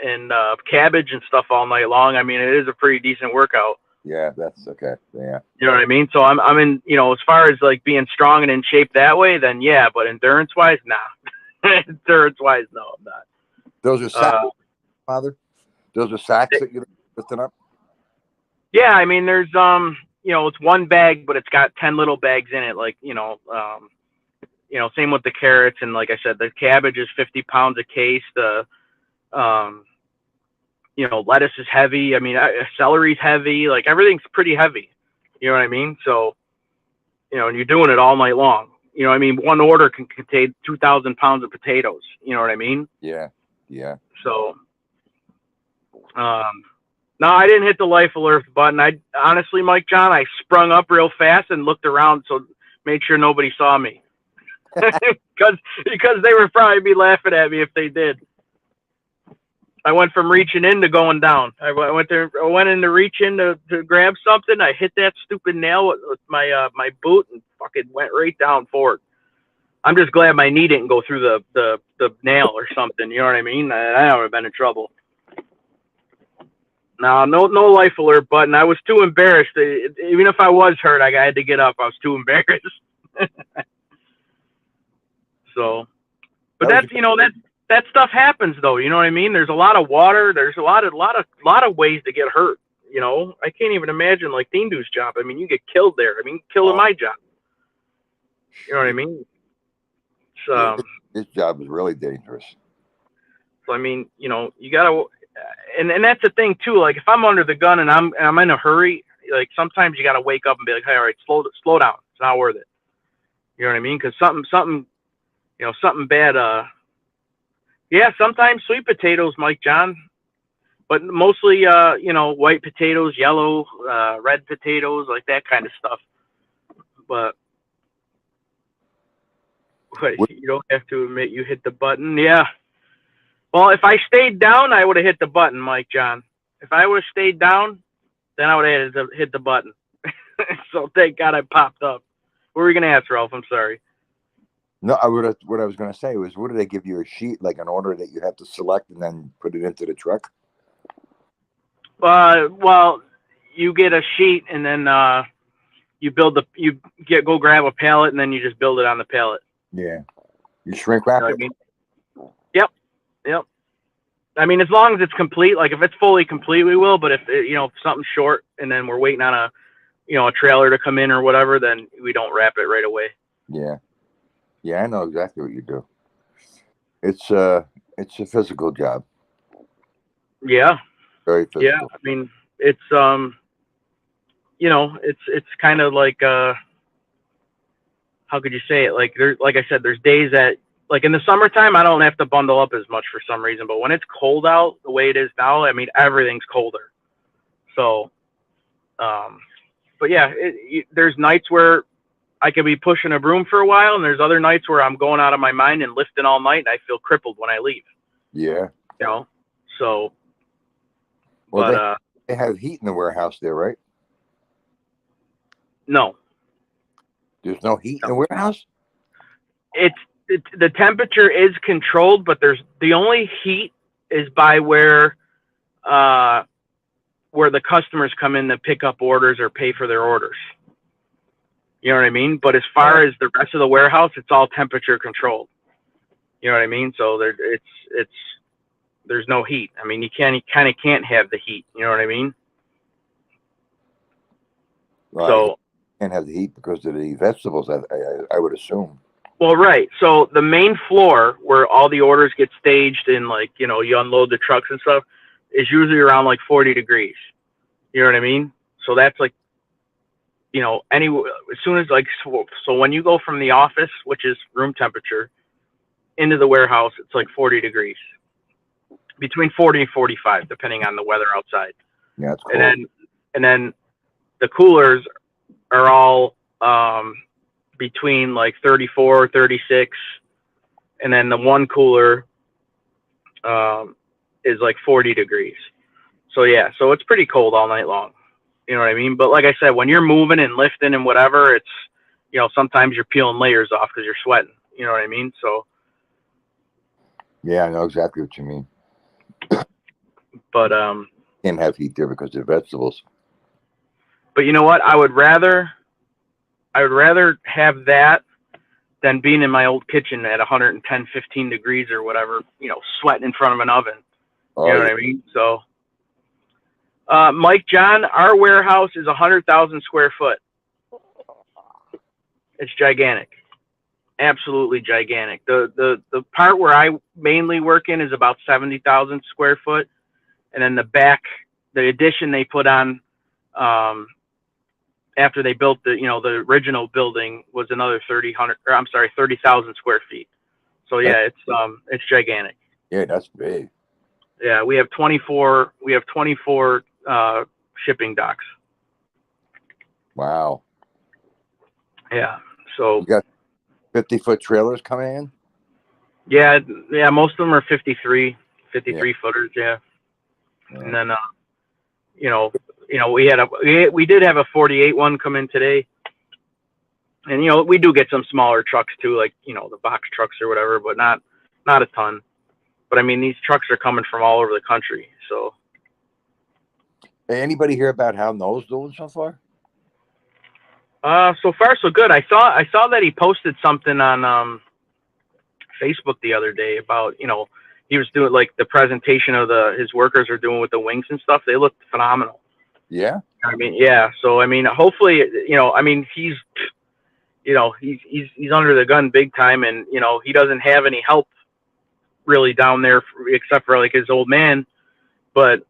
cabbage and stuff all night long, I mean, it is a pretty decent workout. Yeah, that's okay. Yeah. You know what I mean? So I'm in, as far as like being strong and in shape that way, then yeah, but endurance wise, nah. Endurance wise, no, I'm not. Those are sacks, Father? Those are sacks that you're lifting up? Yeah, I mean, there's it's one bag, but it's got 10 little bags in it. Like, same with the carrots. And like I said, the cabbage is 50 pounds a case. The, lettuce is heavy. I mean, celery's heavy. Like everything's pretty heavy. You know what I mean? So, and you're doing it all night long. You know what I mean? One order can contain 2,000 pounds of potatoes. You know what I mean? Yeah. Yeah. So, no, I didn't hit the life alert button. I honestly, Mike John, I sprung up real fast and looked around, so made sure nobody saw me, because they would probably be laughing at me if they did. I went from reaching in to going down. I went in to reach in to grab something. I hit that stupid nail with my boot and fucking went right down forward. I'm just glad my knee didn't go through the nail or something. You know what I mean? I would have been in trouble. No life alert button. I was too embarrassed. Even if I was hurt, I had to get up. I was too embarrassed. So, but that stuff happens though. You know what I mean? There's a lot of water. There's a lot of ways to get hurt. I can't even imagine like Dindu's job. I mean, you get killed there. I mean, killing my job. You know what I mean? So his job is really dangerous. So I mean, you gotta. And that's the thing too. Like if I'm under the gun and I'm in a hurry, like sometimes you got to wake up and be like, hey, all right, slow down. It's not worth it. You know what I mean? Because something bad. Yeah, sometimes sweet potatoes, Mike John, but mostly white potatoes, yellow, red potatoes, like that kind of stuff. But you don't have to admit you hit the button. Yeah. Well, if I stayed down, I would have hit the button, Mike John. If I would have stayed down, then I would have had to hit the button. So thank God I popped up. What were you going to ask, Ralph? I'm sorry. No, what I was going to say was, what do they give you a sheet, like an order that you have to select and then put it into the truck? Well, you get a sheet and then go grab a pallet and then you just build it on the pallet. Yeah. You shrink wrap it? I mean? Yep. I mean, as long as it's complete, like if it's fully complete, we will. But if something's short and then we're waiting on a trailer to come in or whatever, then we don't wrap it right away. Yeah. Yeah, I know exactly what you do. It's a physical job. Yeah. Very physical. Yeah. I mean, it's it's kind of like how could you say it? Like I said, there's days that, like in the summertime, I don't have to bundle up as much for some reason. But when it's cold out the way it is now, I mean, everything's colder. So, but yeah, there's nights where I could be pushing a broom for a while, and there's other nights where I'm going out of my mind and lifting all night, and I feel crippled when I leave. Yeah. You know, so. Well, But they have heat in the warehouse there, right? no. There's no heat in the warehouse? It's the temperature is controlled, but there's the only heat is by where the customers come in to pick up orders or pay for their orders. You know what I mean? But as far as the rest of the warehouse, it's all temperature controlled. You know what I mean? So there's no heat. I mean, you kind of can't have the heat. You know what I mean? Right. So can't have the heat because of the vegetables. I would assume. Well, right. So the main floor where all the orders get staged and like, you know, you unload the trucks and stuff is usually around like 40 degrees. You know what I mean? So that's like, you know, as soon as like, so when you go from the office, which is room temperature, into the warehouse, it's like 40 degrees, between 40 and 45, depending on the weather outside. Yeah, that's cool. And then the coolers are all, between like 34, 36, and then the one cooler is like 40 degrees. So yeah, so it's pretty cold all night long. You know what I mean? But like I said, when you're moving and lifting and whatever, it's, you know, sometimes you're peeling layers off because you're sweating. You know what I mean? So yeah, I know exactly what you mean. But can't have heat there because of vegetables. But you know what? I would rather have that than being in my old kitchen at 110, 15 degrees or whatever, you know, sweating in front of an oven. You know what I mean? So, Mike John, our warehouse is 100,000 square foot. It's gigantic. Absolutely gigantic. The part where I mainly work in is about 70,000 square foot. And then the back, the addition they put on, after they built the original building was another 30,000 square feet. So yeah, it's gigantic. Yeah, that's big. Yeah, we have 24 shipping docks. Wow. Yeah. So you got 50-foot trailers coming in? Yeah, most of them are 53 footers, yeah. And then we did have a 48 one come in today. And we do get some smaller trucks too, like, the box trucks or whatever, but not a ton. But I mean, these trucks are coming from all over the country, so. Hey, anybody hear about how Noah's doing so far? So far so good. I saw that he posted something on Facebook the other day about, he was doing like the presentation of his workers are doing with the wings and stuff. They looked phenomenal. Yeah. I mean, yeah. So I mean, hopefully, he's under the gun big time, and he doesn't have any help really down there except for like his old man. But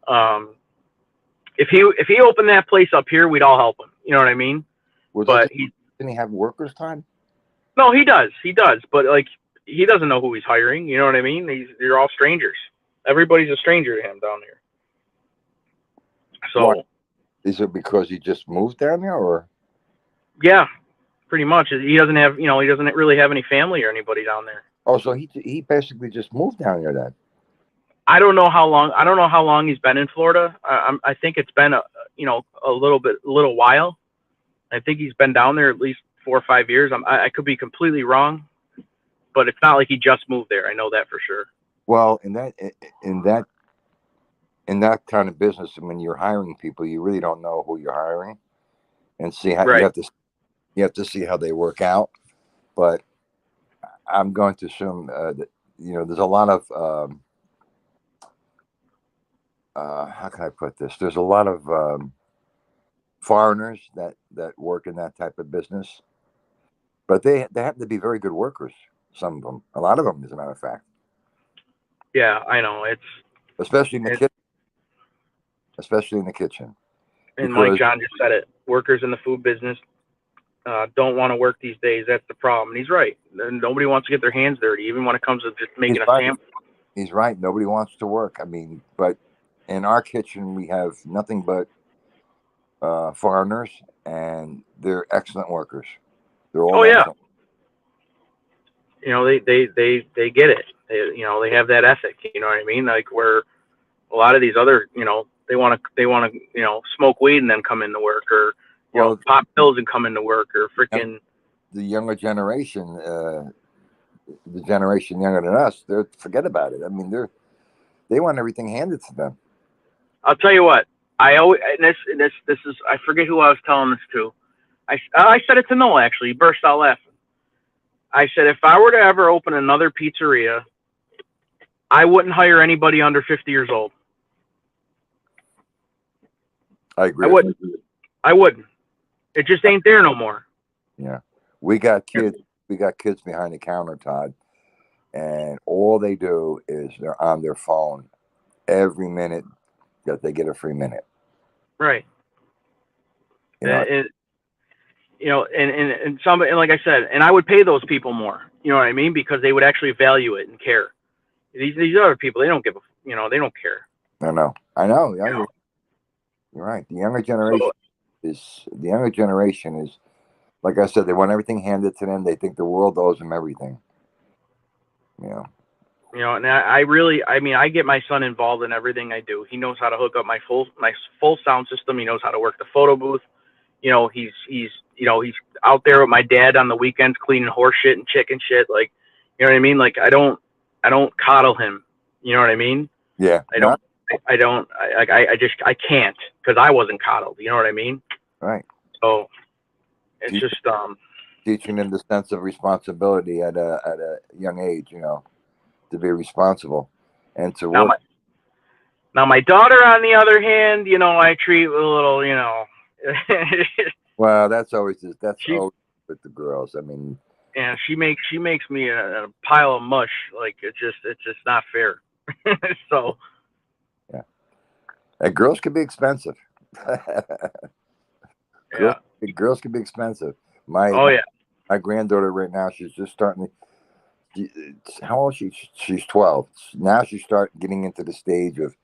if he opened that place up here, we'd all help him. You know what I mean? Well, but didn't he have workers time? No, he does. But like, he doesn't know who he's hiring. You know what I mean? They're all strangers. Everybody's a stranger to him down there. So, what? Is it because he just moved down there, or? Yeah, pretty much. He doesn't have, he doesn't really have any family or anybody down there. Oh, so he basically just moved down there then? I don't know how long he's been in Florida. I think it's been a little while. I think he's been down there at least 4 or 5 years. I could be completely wrong, but it's not like he just moved there. I know that for sure. Well, in that kind of business, when you're hiring people, you really don't know who you're hiring, and see how you have to see how they work out. But I'm going to assume that there's a lot of how can I put this? There's a lot of foreigners that work in that type of business, but they happen to be very good workers. Some of them, a lot of them, as a matter of fact. Yeah, I know. It's especially in the kitchen. Especially in the kitchen. And Mike John just said it. Workers in the food business don't want to work these days. That's the problem. And he's right. Nobody wants to get their hands dirty, even when it comes to just making a sandwich. He's right. Nobody wants to work. I mean, but in our kitchen, we have nothing but foreigners, and they're excellent workers. They're all Oh yeah. that. You know, they get it. They have that ethic. You know what I mean? Like where a lot of these other, they want to, smoke weed and then come into work, or pop pills and come into work, or freaking. The younger generation, the generation younger than us, they forget about it. I mean, they want everything handed to them. I'll tell you what. I always this is, I forget who I was telling this to. I said it to Noah actually. He burst out laughing. I said if I were to ever open another pizzeria, I wouldn't hire anybody under 50 years old. I agree. I wouldn't. It just ain't there no more. Yeah, we got kids. We got kids behind the counter, Todd, and all they do is they're on their phone every minute that they get a free minute. Right. And like I said, and I would pay those people more. You know what I mean? Because they would actually value it and care. These other people, they don't give they don't care. I know. You're right. The younger generation is, like I said, they want everything handed to them. They think the world owes them everything. And I get my son involved in everything I do. He knows how to hook up my full sound system. He knows how to work the photo booth. He's out there with my dad on the weekends cleaning horse shit and chicken shit. Like, you know what I mean? Like I don't coddle him. You know what I mean? Yeah. I can't, because I wasn't coddled. You know what I mean? Right. So it's just teaching them the sense of responsibility at a young age, to be responsible and to work. Now my daughter, on the other hand, I treat with a little, Well, that's always always with the girls. I mean, yeah, she makes me a pile of mush. Like it's just not fair. So yeah, and girls can be expensive. Girls can be expensive. My granddaughter right now, she's just starting to. How old is she? She's 12. Now she's starting getting into the stage of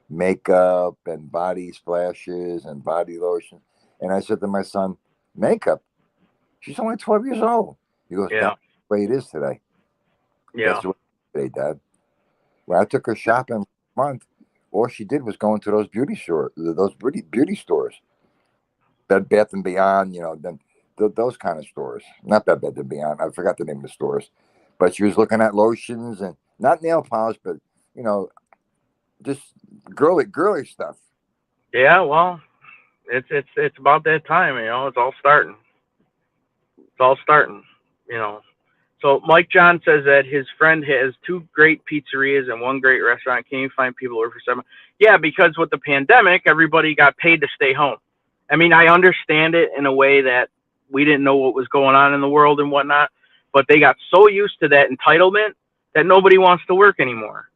makeup and body splashes and body lotion. And I said to my son, makeup? She's only 12 years old. He goes, that's the way it is today. Yeah. That's the way it is today, Dad. When I took her shopping last month, all she did was go into those beauty stores, Bed Bath and Beyond, those kind of stores. Not Bed Bath and Beyond. I forgot the name of the stores. But she was looking at lotions and not nail polish, but, just girly stuff. Yeah, well, it's about that time, it's all starting. So Mike John says that his friend has 2 great pizzerias and 1 great restaurant. Can you find people over for 7? Yeah, because with the pandemic, everybody got paid to stay home. I mean, I understand it in a way that we didn't know what was going on in the world and whatnot, but they got so used to that entitlement that nobody wants to work anymore.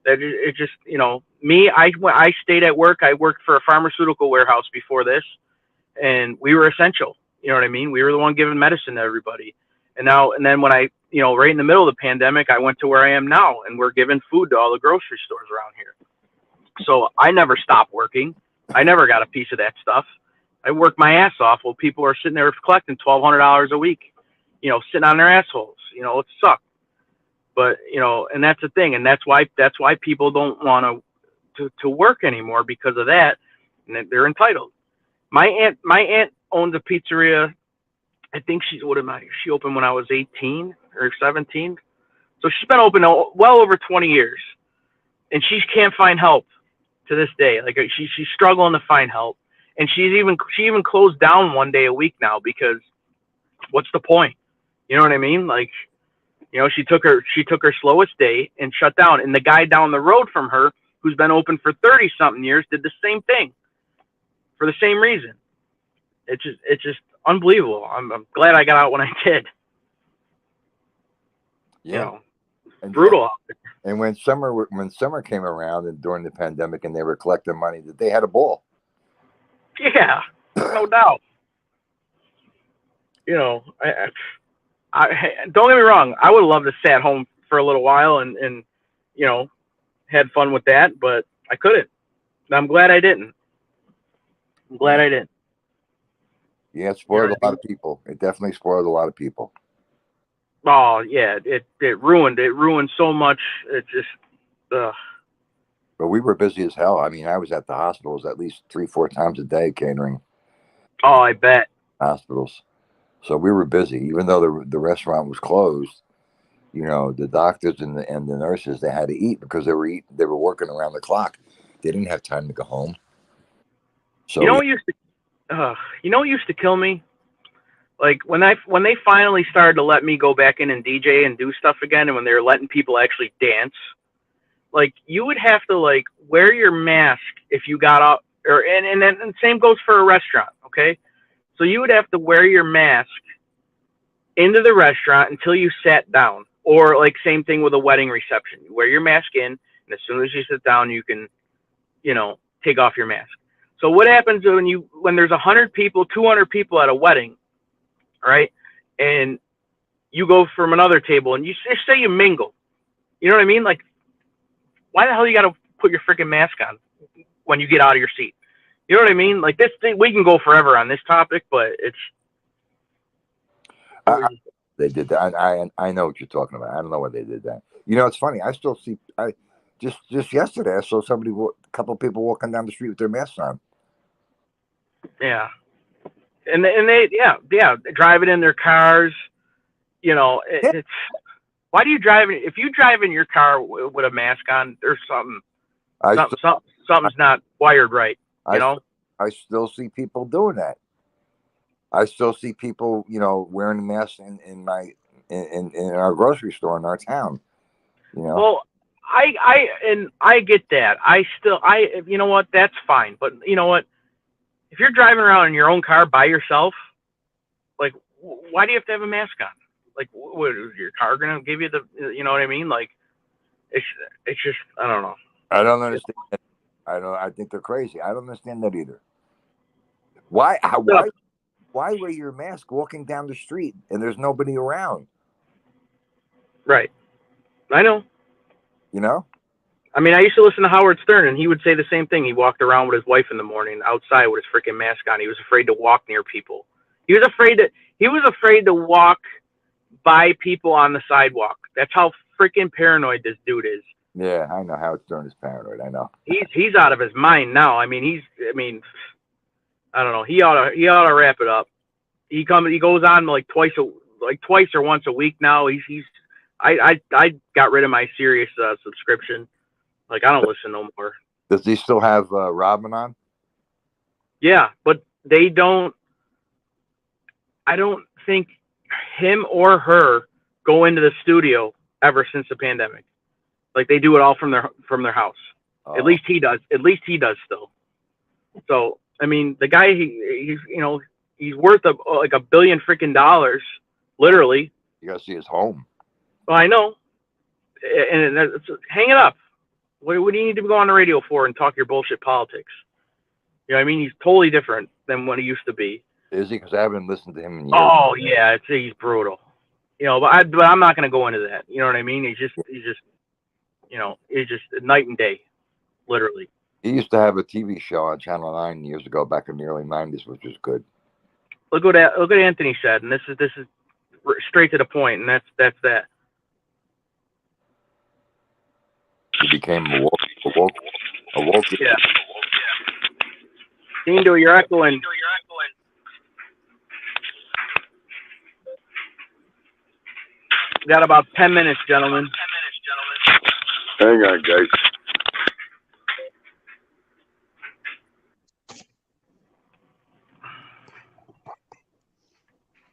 That it just, me, I stayed at work. I worked for a pharmaceutical warehouse before this, and we were essential. You know what I mean? We were the one giving medicine to everybody. And then when I, right in the middle of the pandemic, I went to where I am now, and we're giving food to all the grocery stores around here. So I never stopped working. I never got a piece of that stuff. I worked my ass off while people are sitting there collecting $1,200 a week, sitting on their assholes. It sucked. But, and that's the thing. And that's why people don't want to work anymore, because of that. And they're entitled. My aunt owns a pizzeria. I think she opened when I was 18 or 17. So she's been open well over 20 years, and she can't find help to this day. Like she's struggling to find help, and she even closed down 1 day a week now, because what's the point? You know what I mean? Like, she took her slowest day and shut down, and the guy down the road from her, who's been open for 30 something years, did the same thing for the same reason. It's just unbelievable. I'm glad I got out when I did. Yeah. Brutal. And when summer came around and during the pandemic and they were collecting money, they had a ball. Yeah, no doubt. I don't get me wrong. I would have loved to sat home for a little while and had fun with that, but I couldn't. And I'm glad I didn't. I didn't. Yeah, it You know spoiled what a I lot mean? of people. It definitely spoiled a lot of people. Oh yeah, it ruined so much. It just But we were busy as hell. I mean, I was at the hospitals at least 3, 4 times a day catering oh, I bet. hospitals. So we were busy, even though the restaurant was closed. You know, the doctors and the nurses, they had to eat because they were working around the clock. They didn't have time to go home. You So know yeah, what used to you know what used to kill me? Like when they finally started to let me go back in and DJ and do stuff again, and when they were letting people actually dance, like you would have to like wear your mask if you got out, or and then and same goes for a restaurant. Okay, so you would have to wear your mask into the restaurant until you sat down, or like same thing with a wedding reception. You wear your mask in, and as soon as you sit down, you can take off your mask. So what happens when there's 100 people, 200 people at a wedding, right? And you go from another table and you say you mingle. You know what I mean? Like, why the hell you got to put your freaking mask on when you get out of your seat? You know what I mean? Like this thing, we can go forever on this topic, but it's they did that. I know what you're talking about. I don't know why they did that. You know, it's funny. I still see. I just yesterday I saw a couple of people walking down the street with their masks on. yeah, and they driving in their cars. You know, Yeah. it's why do you drive if you drive in your car with a mask on? There's something's not wired right. You I know. I still see people doing that. I still see people, wearing a mask in our grocery store in our town. You know, Well, I get that. You know what? That's fine. But you know what? If you're driving around in your own car by yourself, like, why do you have to have a mask on? Like, what is your car gonna give you the? You know what I mean? Like, it's it's just I don't know. I don't understand. I think they're crazy. I don't understand that either. Why? Why wear your mask walking down the street and there's nobody around? Right. I know. You know? I mean, I used to listen to Howard Stern, and he would say the same thing. He walked around with his wife in the morning outside with his freaking mask on. He was afraid to walk near people. He was afraid to walk by people on the sidewalk. That's how freaking paranoid this dude is. Yeah, I know Howard Stern is paranoid. I know. He's out of his mind now. I mean, I don't know. He ought to wrap it up. He goes on like twice or once a week now. I got rid of my Sirius subscription. Like I don't listen no more. Does he still have Robin on? Yeah, but they don't. I don't think him or her go into the studio ever since the pandemic. Like they do it all from their house. At least he does. At least he does still. So I mean, the guy he's worth like $1 billion freaking dollars, literally. You gotta see his home. Well, I know, and hang it up. What do you need to go on the radio for and talk your bullshit politics? You know what I mean? He's totally different than what he used to be. Is he? Because I haven't listened to him in years. Oh yeah, he's brutal. But I'm not gonna go into that. You know what I mean? He's just night and day, literally. He used to have a TV show on Channel 9 years ago, back in the early '90s, which was good. Look what Anthony said, and this is straight to the point, and that's that. He became awoke. Yeah. Dindo, you're echoing. We got about 10 minutes, gentlemen. Hang on, guys.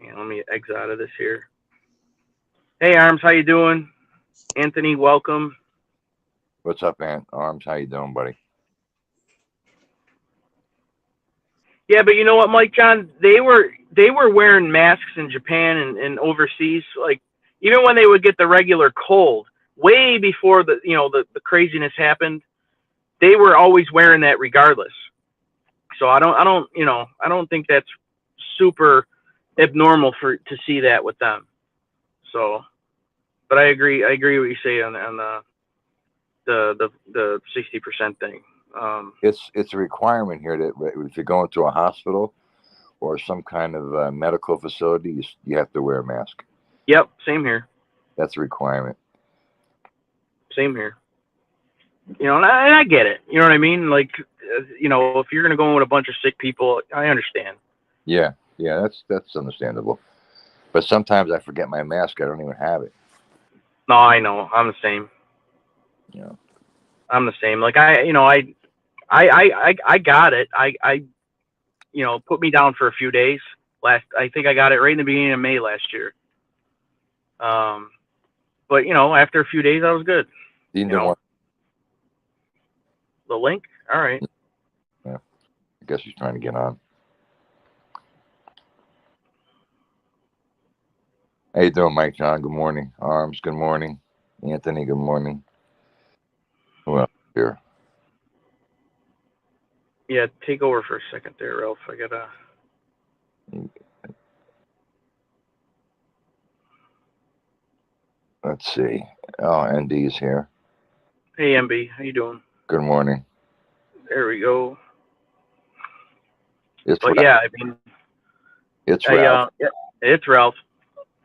Yeah, let me exit out of this here. Hey, Arms, how you doing? Anthony, welcome. What's up, Arms? How you doing, buddy? Yeah, but you know what, Mike John? They were wearing masks in Japan and overseas, like even when they would get the regular cold, way before the craziness happened. They were always wearing that regardless. So I don't think that's super abnormal to see that with them. So, but I agree what you say on the 60% thing. It's a requirement here that if you go into a hospital or some kind of medical facility, you have to wear a mask. Yep, same here. That's a requirement. Same here. You know, and I get it. You know what I mean? Like, you know, if you're going to go in with a bunch of sick people, I understand. Yeah, that's understandable. But sometimes I forget my mask. I don't even have it. No, I know. I'm the same. Yeah. I'm the same. Like I got it. I you know, put me down for a few days. I think I got it right in the beginning of May last year. But you know, after a few days, I was good. You know, the link. All right. Yeah. I guess he's trying to get on. How you doing, Mike John? Good morning. Arms, good morning. Anthony, good morning. Who else here? Yeah, take over for a second there, Ralph. I gotta. Let's see. Oh, ND's here. Hey, MB, how you doing? Good morning. There we go. It's But Ralph. yeah, I mean, It's Ralph. Yeah, it's Ralph.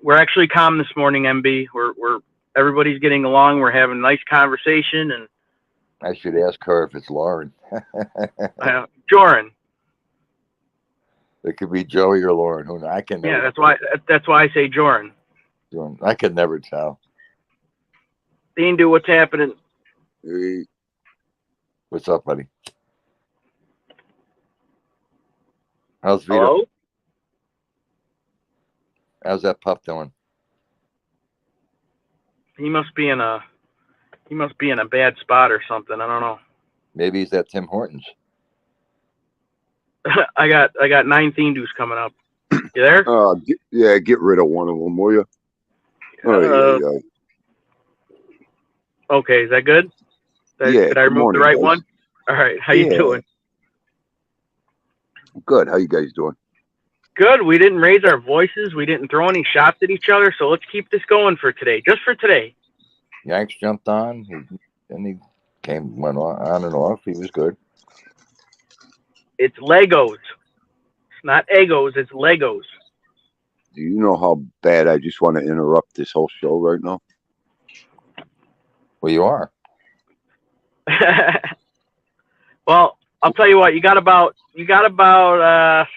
We're actually calm this morning, MB. We're everybody's getting along. We're having a nice conversation, and I should ask her if it's Lauren. Joran. It could be Joey or Lauren. Who knows? I can never. Yeah, that's why I say Joran. I could never tell. Dean, do what's happening? Hey. What's up, buddy? How's Vito? Hello? How's that pup doing? He must be in a bad spot or something. I don't know. Maybe he's at Tim Hortons. I got 9 Thindoos coming up. You there? Yeah, get rid of one of them, will you? Yeah. Okay, is that good? Did I remove the right one? All right, how you doing? Good. How you guys doing? Good. We didn't raise our voices. We didn't throw any shots at each other. So let's keep this going for today, just for today. Yanks jumped on, and he went on and off. He was good. It's Legos. It's not Egos. It's Legos. Do you know how bad I just want to interrupt this whole show right now? Well, you are. Well, I'll tell you what. You got about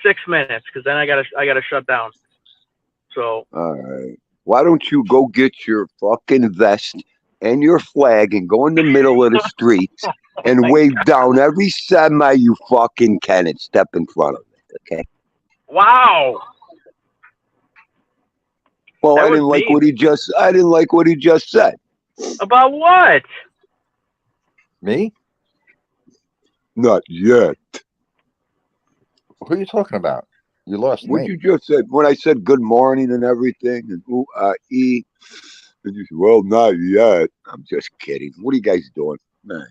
6 minutes, because then I gotta shut down. So. All right. Why don't you go get your fucking vest and your flag and go in the middle of the street and wave down every semi you fucking can and step in front of it, okay? Wow. Well, I didn't like what he just said. About what? Me? Not yet. Who are you talking about? You lost what me. You just said when I said good morning and everything and and you said, well, not yet. I'm just kidding. What are you guys doing? Man.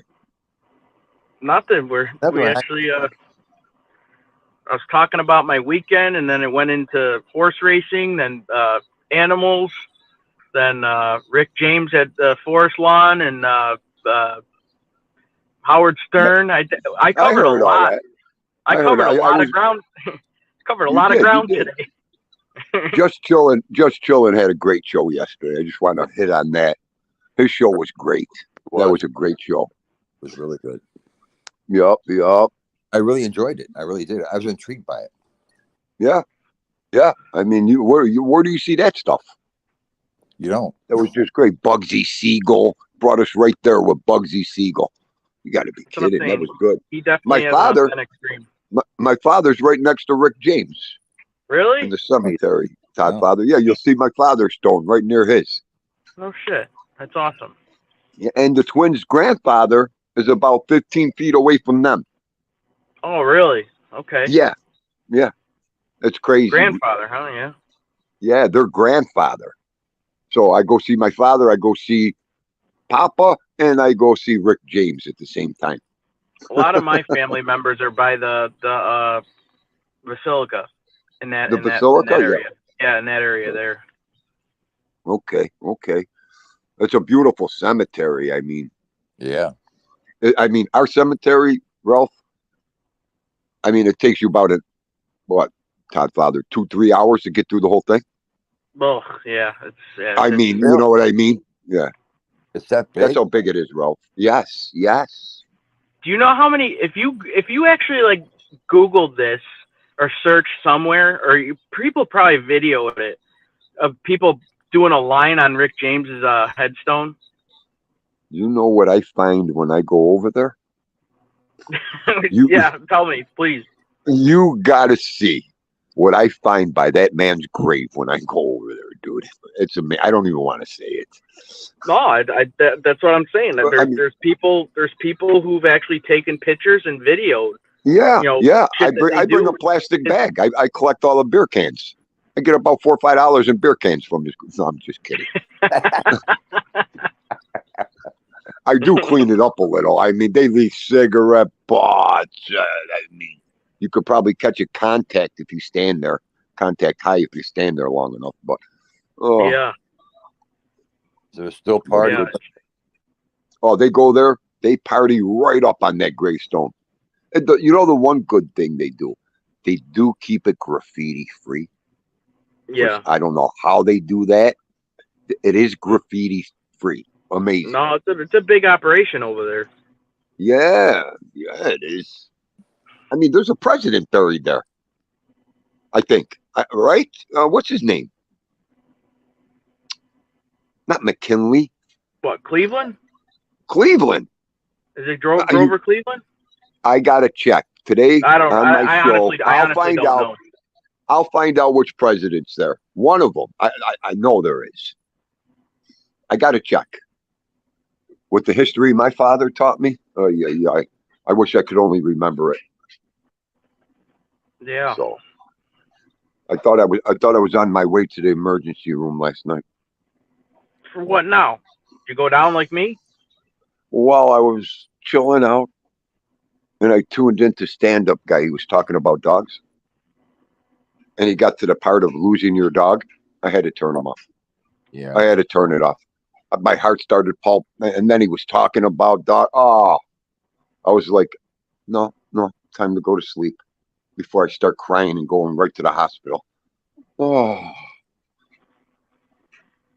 Nothing. We actually I was talking about my weekend, and then it went into horse racing, then animals, then Rick James at the Forest Lawn, and Howard Stern. I covered a lot. I covered a lot of ground. Covered a lot of ground today. Just chilling had a great show yesterday. I just want to hit on that. His show was great. That was a great show. It was really good. Yup. I really enjoyed it. I really did. I was intrigued by it. Yeah. I mean, where do you see that stuff? You don't. That was just great. Bugsy Siegel brought us right there with Bugsy Siegel. You got to be kidding. That was good. He definitely has an extreme. My father's right next to Rick James. Really? In the cemetery. Todd Father. Yeah, you'll see my father's stone right near his. Oh, shit. That's awesome. Yeah, and the twins' grandfather is about 15 feet away from them. Oh, really? Okay. Yeah. It's crazy. Grandfather, huh? Yeah. Yeah, their grandfather. So I go see my father, I go see Papa, and I go see Rick James at the same time. A lot of my family members are by the Basilica in that area. Yeah, in that area there. Okay. It's a beautiful cemetery. I mean, yeah. Our cemetery, Ralph. I mean, it takes you about Todd Father, 2-3 hours to get through the whole thing. Oh, yeah. I mean, you know what I mean? Yeah. It's that big. That's how big it is, Ralph. Yes. Do you know how many? If you actually like Googled this or search somewhere, or people probably videoed it of people doing a line on Rick James's headstone. You know what I find when I go over there? Yeah, tell me, please. You gotta see what I find by that man's grave when I go over there, dude. It's amazing. I don't even want to say it. No, that's what I'm saying. There's people who've actually taken pictures and videoed. Yeah, You know, yeah. I shit that they bring do. a plastic bag. I collect all the beer cans. I get about $4 or $5 in beer cans from this. No, I'm just kidding. I do clean it up a little. I mean, they leave cigarette butts. I mean, you could probably catch a contact if you stand there. Contact high if you stand there long enough. But Yeah. There's still party. Yeah. Oh, they go there. They party right up on that gravestone. And you know the one good thing they do keep it graffiti free. Yeah. I don't know how they do that. It is graffiti free. Amazing. No, it's a big operation over there. Yeah, it is. I mean, there's a president buried there. I think, right? What's his name? Not McKinley. What, Cleveland? Cleveland. Is it Grover Cleveland? I gotta check today I don't. on my show. I I'll honestly find don't out. know. I'll find out which president's there. One of them. I know there is. I gotta check. With the history my father taught me. Oh yeah. I wish I could only remember it. Yeah. So I thought I was on my way to the emergency room last night. For what now? Did you go down like me? Well, I was chilling out, and I tuned into stand-up guy. He was talking about dogs, and he got to the part of losing your dog. I had to turn him off. Yeah. I had to turn it off. My heart started pulp, and then he was talking about dog. Oh, I was like, no, time to go to sleep before I start crying and going right to the hospital. Oh,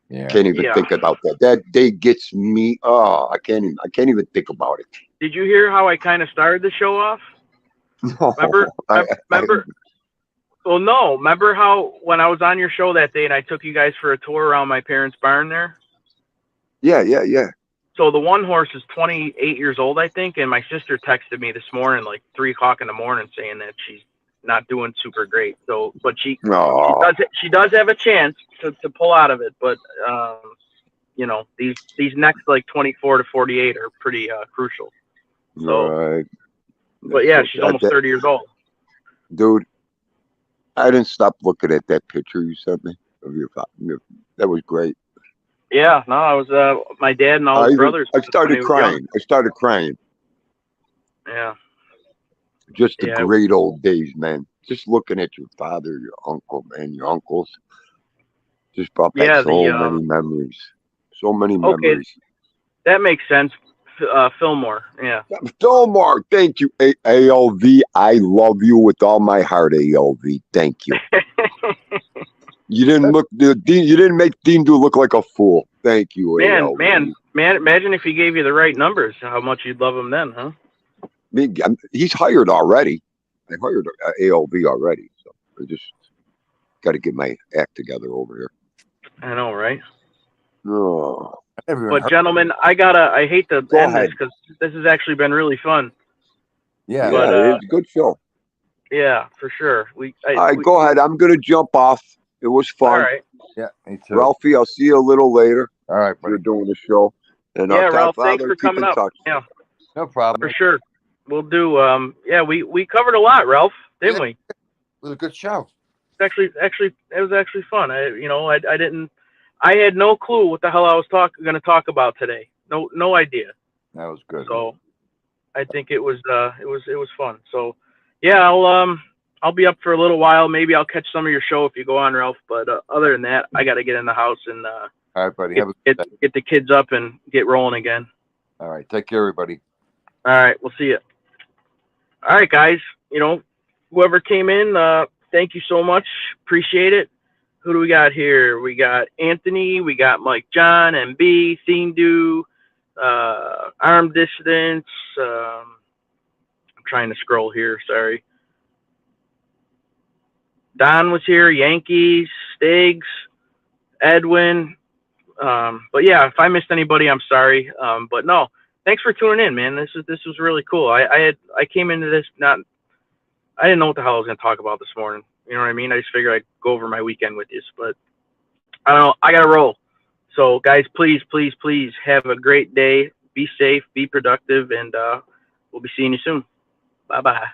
yeah. Can't even think about that. That day gets me. Oh, I can't even think about it. Did you hear how I kind of started the show off? No, Remember? Well, no. Remember how when I was on your show that day and I took you guys for a tour around my parents' barn there? Yeah. So the one horse is 28 years old, I think, and my sister texted me this morning, like 3 o'clock in the morning, saying that she's not doing super great. So, but she does have a chance to pull out of it. But you know, these next like 24 to 48 are pretty crucial. So, right. But yeah, she's almost 30 years old. Dude, I didn't stop looking at that picture you sent me of your father. That was great. Yeah, no, I was my dad and all his brothers. I started crying. Yeah. Just the great old days, man. Just looking at your father, your uncle, man, your uncles. Just brought back many memories. So many memories. That makes sense. Fillmore, yeah. Fillmore, thank you. ALV, I love you with all my heart, ALV. Thank you. You didn't make Dean Do look like a fool. Thank you, ALV. Man, imagine if he gave you the right numbers, how much you'd love him then, huh? He's hired already. I hired ALV already, so I just got to get my act together over here. I know, right? Oh. But gentlemen, I hate to end this because this has actually been really fun. Yeah, but, it's a good show. Yeah, for sure. Go ahead. I'm gonna jump off. It was fun. All right. Yeah, me too. Ralphie, I'll see you a little later. All right, buddy. You're doing the show. And Ralph, thanks for coming up. Touch. Yeah, no problem. For sure. We'll do. We covered a lot, Ralph, didn't we? It was a good show. Actually, it was actually fun. I had no clue what the hell I was going to talk about today. No idea. That was good. So, I think it was fun. So, yeah, I'll be up for a little while. Maybe I'll catch some of your show if you go on, Ralph. But other than that, I got to get in the house and all right, buddy. Get the kids up and get rolling again. All right, take care, everybody. All right, we'll see you. All right, guys. Whoever came in, Thank you so much. Appreciate it. Who do we got here? We got Anthony. We got Mike John, MB, Thindu, Arm Dissidence. I'm trying to scroll here. Sorry. Don was here. Yankees, Stiggs, Edwin. But yeah, if I missed anybody, I'm sorry. But no, thanks for tuning in, man. This was really cool. I came into this I didn't know what the hell I was gonna talk about this morning. You know what I mean? I just figured I'd go over my weekend with you. But I don't know. I gotta roll. So guys, please, please, please have a great day. Be safe, be productive, and we'll be seeing you soon. Bye bye.